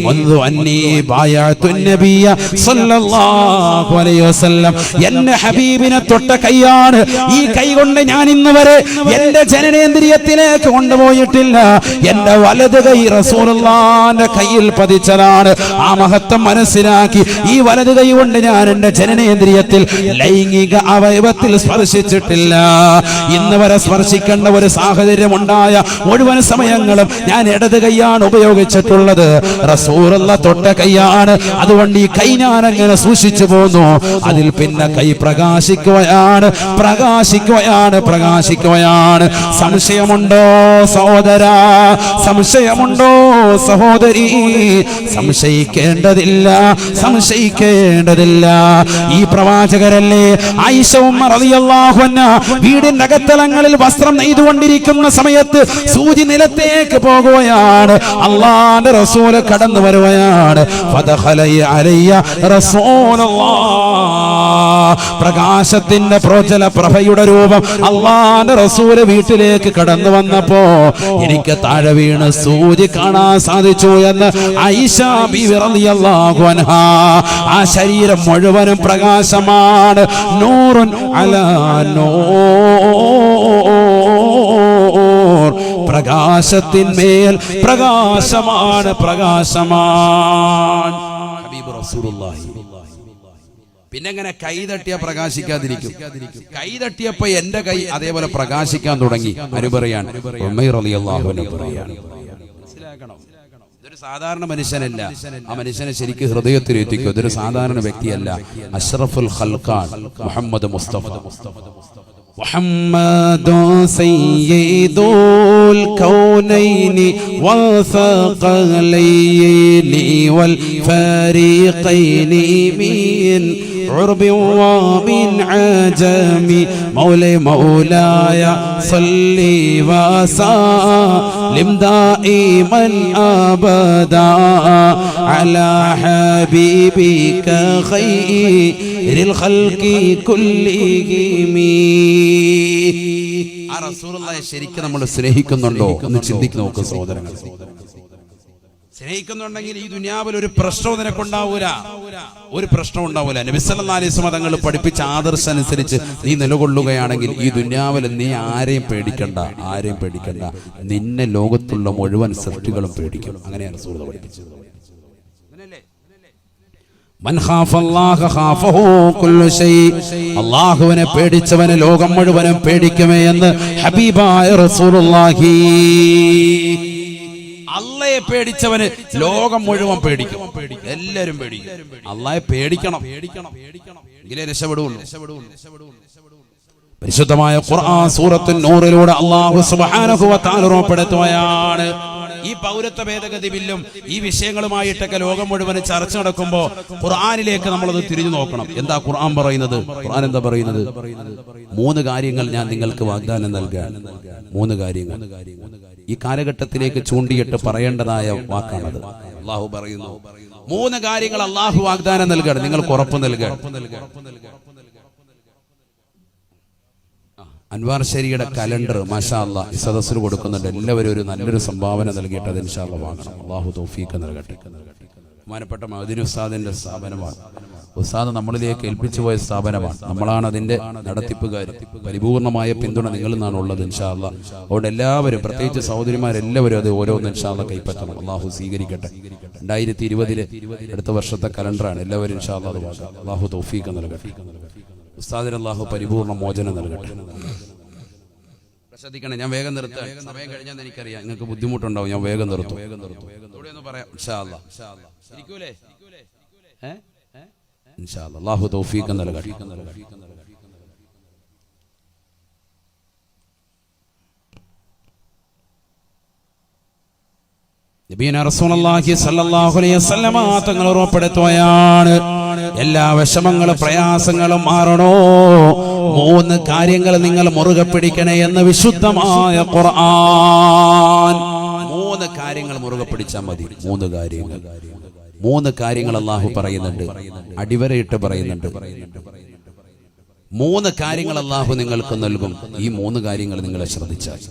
S2: മുൻദു അന്നി ബായഅതു നബിയ സല്ലല്ലാഹു അലൈഹി വസല്ലം. എന്റെ ഹബീബിനെ തൊട്ട കൈയാണ്. ഈ കൈ കൊണ്ട് ഞാൻ ഇന്ന് വരെ എന്റെ ജനനേന്ദ്രിയത്തിലേക്ക് കൊണ്ടുപോയിട്ടില്ല. എന്റെ വലത് കൈ റസൂലുള്ളാഹിന്റെ കയ്യിൽ പതിച്ചതാണ്. ആ മഹത്വം മനസ്സിലാക്കി ഈ വലത് കൈ കൊണ്ട് ഞാൻ എന്റെ ജനനേന്ദ്രിയത്തിൽ ലൈംഗിക അവയവത്തിൽ സ്പർശിച്ചിട്ടില്ല. ഇന്ന് വരെ സ്പർശിക്കേണ്ട ഒരു സാഹചര്യം ഉണ്ടായ മുഴുവൻ സമയങ്ങളും ഞാൻ ഇടത് കൈയാണ് ഉപയോഗിച്ചിട്ടുള്ളത്. റസൂലുള്ളാഹി തൊട്ട കൈയാണ്. അതുകൊണ്ട് ഈ കൈ ഞാൻ അങ്ങനെ സൂക്ഷിച്ചു പോന്നു. അതിൽ പിന്നെ കൈ പ്രകാശിക്കുകയാണ്, പ്രകാശിക്കുകയാണ്, പ്രകാശിക്കുകയാണ്. സംശയമുണ്ടോ സഹോദരാ? സംശയമുണ്ടോ സഹോദരി? സംശയിക്കേണ്ടതില്ല, സംശയിക്കേണ്ടതില്ല. ഈ പ്രവാചകരല്ലേ ആയിഷ ഉമ്മ റളിയല്ലാഹു അൻഹാ വീടിന്റെ അകത്തളങ്ങളിൽ വസ്ത്രം നെയ്തുകൊണ്ടിരിക്കുന്ന സമയത്ത് സൂചി നിലത്തേക്ക് പോകുകയാണ്. അല്ലാഹുവിന്റെ റസൂൽ കടന്നു വരുകയാണ്. ഫദഖല അലയ്യ റസൂലുള്ളാഹ്. പ്രകാശത്തിന്റെ പ്രോജ്വല പ്രഭയുടെ രൂപം അല്ലാഹുവിന്റെ റസൂൽ വീട്ടിലേക്ക് കടന്നു വന്നപ്പോ എനിക്ക് താഴെ വീണ് സൂചി കാണാൻ സാധിച്ചു എന്ന് ആയിഷ ബീവി റളിയല്ലാഹു അൻഹാ. ആ ശരീരം മുഴുവനും പ്രകാശമാണ്. നൂറുൻ അലാ നൂർ. പ്രകാശത്തിന്മേൽ പ്രകാശമാണ്, പ്രകാശമാണ് ഹബീബ് റസൂലുള്ളാഹി. പിന്നെ എങ്ങനെ കൈ തട്ടിയാ പ്രകാശിക്കാതിരിക്കും? കൈ തട്ടിയപ്പോ എന്റെ കൈ അതേപോലെ പ്രകാശിക്കാൻ തുടങ്ങി. അനുപറയാണ് ഉമൈർ റളിയല്ലാഹു അൻഹു പറയാണ്. മനസ്സിലാക്കണം, ഇതൊരു സാധാരണ മനുഷ്യനല്ല. ആ മനുഷ്യനെ ശരിക്കും ഹൃദയത്തിൽ എത്തിക്കും. ഇതൊരു സാധാരണ വ്യക്തിയല്ല. അഷ്റഫുൽ ഖൽഖാൻ മുഹമ്മദ് മുസ്തഫ. محمد سيد الكونين والثقلين والفريقين من عرب ومن عجم مولاي صلي وسلم دائما أبدا على حبيبك خير الخلق كلهم. ആ റസൂലുള്ളാഹിയെ ശരിക്കും നമ്മൾ സ്നേഹിക്കുന്നുണ്ടോ എന്ന് ചിന്തിക്ക് നോക്ക് സഹോദരങ്ങൾ. സ്നേഹിക്കുന്നുണ്ടെങ്കിൽ ഈ ദുനിയാവിൽ ഒരു പ്രശ്നവും നിനക്കുണ്ടാവൂല, ഒരു പ്രശ്നം ഉണ്ടാവൂല. നബി സല്ലല്ലാഹു അലൈഹി വസല്ലം തങ്ങൾ പഠിപ്പിച്ച ആദർശം അനുസരിച്ച് നീ നിലകൊള്ളുകയാണെങ്കിൽ ഈ ദുനിയാവിൽ നീ ആരെയും പേടിക്കണ്ട, ആരെയും പേടിക്കണ്ട. നിന്നെ ലോകത്തുള്ള മുഴുവൻ സൃഷ്ടികളും പേടിക്കും. അങ്ങനെയാണ് റസൂലുള്ളാഹി പഠിപ്പിച്ചത്. മൻ ഖാഫല്ലാഹ ഖാഫഹു കുല്ലു ശൈ. അല്ലാഹുവിനെ പേടിച്ചവനെ ലോകം മുഴുവനും പേടിക്കുമേ എന്ന് ഹബീബായ റസൂലുള്ളാഹി. അള്ളയെ പേടിച്ചവന് ലോകം മുഴുവൻ പേടിക്കും, എല്ലാവരും പേടിക്കും. അള്ളാഹെ പേടിക്കണം, എങ്കിലേ രക്ഷപ്പെടുള്ളൂ. പരിശുദ്ധമായ ഖുർആൻ സൂറത്തുൻ നൂറിലൂടെ അല്ലാഹു സുബ്ഹാനഹു വ തആല ഉറപ്പെടുത്തുകയാണ്. ഈ പൗരത്വ ഭേദഗതി ബില്ലും ഈ വിഷയങ്ങളുമായിട്ടൊക്കെ ലോകം മുഴുവൻ ചർച്ച നടക്കുമ്പോൾ ഖുർആനിലേക്ക് നമ്മളത് തിരിഞ്ഞു നോക്കണം. എന്താ ഖുർആൻ പറയുന്നത്? ഖുർആൻ എന്താ പറയുന്നത്? 3 കാര്യങ്ങൾ ഞാൻ നിങ്ങൾക്ക് വാഗ്ദാനം നൽകാൻ. 3 കാര്യങ്ങൾ ഈ കാലഘട്ടത്തിലേക്ക് ചൂണ്ടിയിട്ട് പറയേണ്ടതായ വാക്കാണത്. അല്ലാഹു പറയുന്നു 3 കാര്യങ്ങൾ അല്ലാഹു വാഗ്ദാനം നൽകുകയാണ്, നിങ്ങൾക്ക് ഉറപ്പ് നൽകുകയാണ്. അൻവാർ ശരിയുടെ കലണ്ടർ മാഷാ അല്ലാഹ് ഈ സദസ്സിന് കൊടുക്കുന്നുണ്ട്. എല്ലാവരും ഒരു നല്ലൊരു സംഭാവന നൽകിയിട്ട് അത് ഇൻഷാ അല്ലാഹ് വാങ്ങണം. അല്ലാഹു തൗഫീഖ് നൽകട്ടെ. ബഹുമാനപ്പെട്ട മഅ്ദിനി ഉസ്താദിന്റെ സ്ഥാപനമാണ്. ഉസ്താദ് നമ്മളിലേക്ക് ഏൽപ്പിച്ചു പോയ സ്ഥാപനമാണ്. നമ്മളാണ് അതിന്റെ നടത്തിപ്പുകാർ. പരിപൂർണമായ പിന്തുണ നിങ്ങളിൽ നിന്നാണ് ഉള്ളത് ഇൻഷാ അല്ലാഹ്. അതുകൊണ്ട് എല്ലാവരും, പ്രത്യേകിച്ച് സഹോദരിമാരെല്ലാവരും അത് ഓരോന്ന് ഇൻഷാ അല്ലാഹ് കൈപ്പറ്റണം. അല്ലാഹു സ്വീകരിക്കട്ടെ. 2020 അടുത്ത വർഷത്തെ കലണ്ടറാണ്. എല്ലാവരും ഇൻഷാ അല്ലാഹ് അത് വാങ്ങാം. അല്ലാഹു തൗഫീഖ് നൽകട്ടെ. ഉസ്താദിന് അല്ലാഹു പരിപൂർണ മോചനം നൽകട്ടെ. ശ്രദ്ധിക്കണം, ഞാൻ വേഗം നിർത്താം. സമയം കഴിഞ്ഞാൽ എനിക്കറിയാം നിങ്ങൾക്ക് ബുദ്ധിമുട്ടുണ്ടാവും. ഞാൻ വേഗം നിർത്തും. ഇവിടെ ഒന്ന് പറയാം ഇൻഷാ അല്ലാഹ്. ഇരിക്കൂലേ? ഇൻഷാ അല്ലാഹ്. അല്ലാഹു തൗഫീഖ് നൽകട്ടെ. നബിയന റസൂലുള്ളാഹി സ്വല്ലല്ലാഹു അലൈഹി വസല്ലമ തങ്ങൾ ഉറപ്പെടുത്തുകയാണ്, എല്ലാ വിഷമങ്ങളും പ്രയാസങ്ങളും മാറണോ 3 കാര്യങ്ങൾ നിങ്ങൾ മുറുകെ പിടിക്കണേ എന്ന് വിശുദ്ധമായ ഖുർആൻ. 3 കാര്യങ്ങൾ മുറുകെ പിടിച്ചാൽ മതി. 3 കാര്യങ്ങൾ അല്ലാഹു പറയുന്നുണ്ട്, അടിവരയിട്ട് പറയുന്നുണ്ട്. 3 കാര്യങ്ങൾ അല്ലാഹു നിങ്ങൾക്ക് നൽകും. ഈ 3 കാര്യങ്ങൾ നിങ്ങൾ ശ്രദ്ധിച്ചാൽ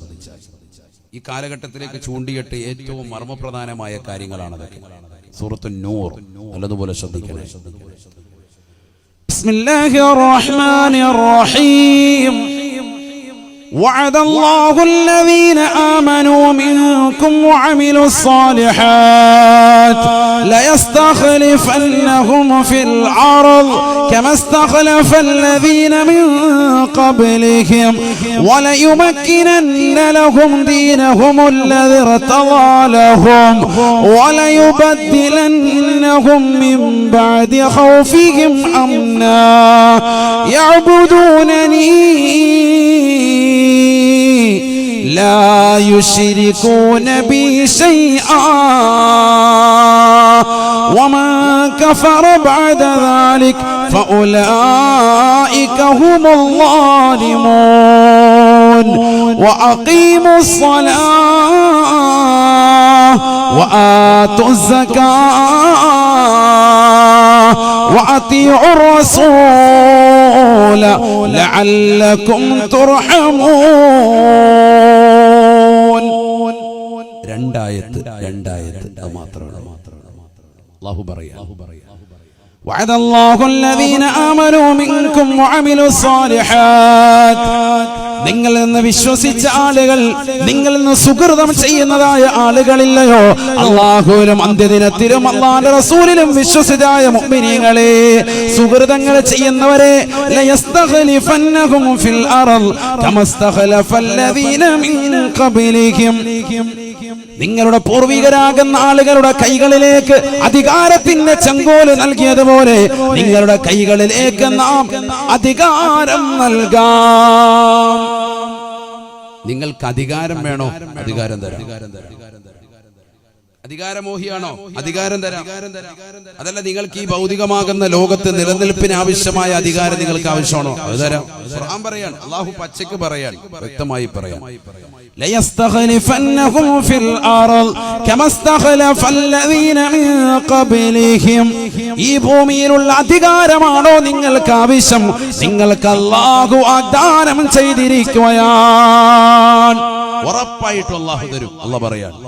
S2: ഈ കാലഘട്ടത്തിലേക്ക് ചൂണ്ടിയിട്ട് ഏറ്റവും മർമ്മപ്രധാനമായ കാര്യങ്ങളാണ് അതൊക്കെ. സൂറത്തുൻ നൂർ നല്ലതുപോലെ ശ്രദ്ധിക്കണേ. ബിസ്മില്ലാഹിർ റഹ്മാനിർ റഹീം. وعد الله الذين آمنوا منكم وعملوا الصالحات ليستخلفنهم في الأرض كما استخلف الذين من قبلهم وليمكنن لهم دينهم الذي ارتضى لهم وليبدلنهم من بعد خوفهم أمنا يعبدونني لا يشركون بي شيئا ومن كفر بعد ذلك فأولئك هم الظالمون وأقيموا الصلاة وآتوا الزكاة وأطيعوا الرسول لعلكم ترحمون. രണ്ടായത്ത് മാത്രമാണ് അല്ലാഹു പറയാ. وعد الله الذين آمنوا منكم وعملوا الصالحات. നിങ്ങളിൽ നിന്ന് വിശ്വസിച്ച ആളുകൾ, നിങ്ങളിൽ നിന്ന് സുകൃതം ചെയ്യുന്നതായ ആളുകളില്ലയോ? അല്ലാഹുവിലും അന്ത്യദിനത്തിലും അല്ലാഹുവിന്റെ റസൂലിലും വിശ്വസിതായ മുഅ്മിനീങ്ങളെ, സുകൃതങ്ങൾ ചെയ്യുന്നവരെ ലയസ്തഖലിഫന്നഹും ഫിൽ അർദ് കമസ്തഖലഫല്ലദീന മിൻ ഖബ്ലിഹിം. നിങ്ങളുടെ പൂർവികരാകുന്ന ആളുകളുടെ കൈകളിലേക്ക് അധികാരത്തിന്റെ ചെങ്കോല് നൽകിയതുപോലെ നിങ്ങളുടെ കൈകളിലേക്ക് നാം അധികാരം നൽകാം. നിങ്ങൾക്ക് അധികാരം വേണോ? അധികാരം തരാം. അധികാരമോഹിയാണോ? അധികാരം തരാം. അതല്ല, നിങ്ങൾക്ക് ഈ ഭൗതികമാകുന്ന ലോകത്ത് നിലനിൽപ്പിന് ആവശ്യമായ അധികാരം നിങ്ങൾക്ക് ആവശ്യമാണോ? അത് തരാം. ഖുർആൻ പറയാണ്, അല്ലാഹു പച്ചക്ക് പറയാൻ, വ്യക്തമായി പറയാം. ليستخلفنهم في الأرض كما استخلف الذين من قبلهم. ഈ ഭൂമിയിലുള്ള അധികാരമാണോ നിങ്ങൾക്ക് ആവശ്യം? നിങ്ങൾക്ക് അല്ലാഹു വാഗ്ദാനം ചെയ്തിരിക്കുകയാണ്. ഉറപ്പായിട്ടും അല്ലാഹു തരും. അല്ലാഹു പറയാണ്,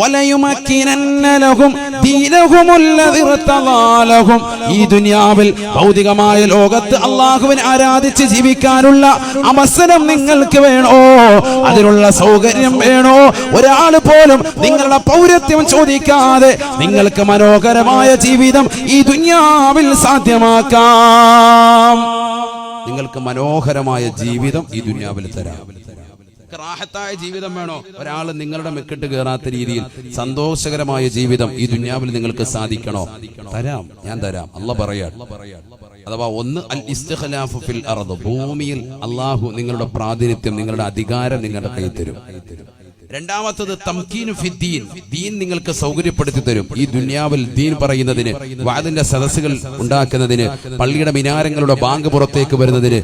S2: وَلَيُمَكِّنَنَّ لَهُمْ دِينَهُمُ الَّذِي ارْتَضَىٰ لَهُمْ. ഈ ദുനിയാവിൽ ഭൗതികമായ ലോകത്ത് അല്ലാഹുവിനെ ആരാധിച്ച് ജീവിക്കാനുള്ള അവസരം നിങ്ങൾക്ക് വേണോ? അതിനുള്ള സൗകര്യം വേണോ? ഒരാൾ പോലും നിങ്ങളുടെ പൗരത്വം ചോദിക്കാതെ നിങ്ങൾക്ക് മനോഹരമായ ജീവിതം ഈ ദുനിയാവിൽ സാധ്യമാക്കാം. നിങ്ങൾക്ക് മനോഹരമായ ജീവിതം ഈ ദുനിയാവിൽ തരാം. റാഹത്തായ ജീവിതം വേണോ? ഒരാൾ നിങ്ങളുടെ മെക്കിട്ട് കയറാത്ത രീതിയിൽ സന്തോഷകരമായ ജീവിതം ഈ ദുനിയാവിൽ നിങ്ങൾക്ക് സാധിക്കണോ? തരാം, ഞാൻ തരാം. അല്ലാഹു പറയാൻ. അഥവാ ഒന്ന് അൽ ഇസ്തിഖ്ലാഫു ഫിൽ അർദ്, ഭൂമിയിൽ അല്ലാഹു നിങ്ങളുടെ പ്രാതിനിധ്യം, നിങ്ങളുടെ അധികാരം നിങ്ങളുടെ കയ്യിൽ തരും.
S1: രണ്ടാമത്തത് തംകീനു ഫിദ്ദീൻ, ദീൻ നിങ്ങൾക്ക് സൗകര്യപ്പെടുത്തി തരും. ഈ ദുനിയാവിൽ ദീൻ പറയുന്നതിന്, വാദിന്റെ സദസ്സുകൾ ഉണ്ടാക്കുന്നതിന്, പള്ളിയുടെ മിനാരങ്ങളുടെ ബാങ്ക് പുറത്തേക്ക് വരുന്നതിന്,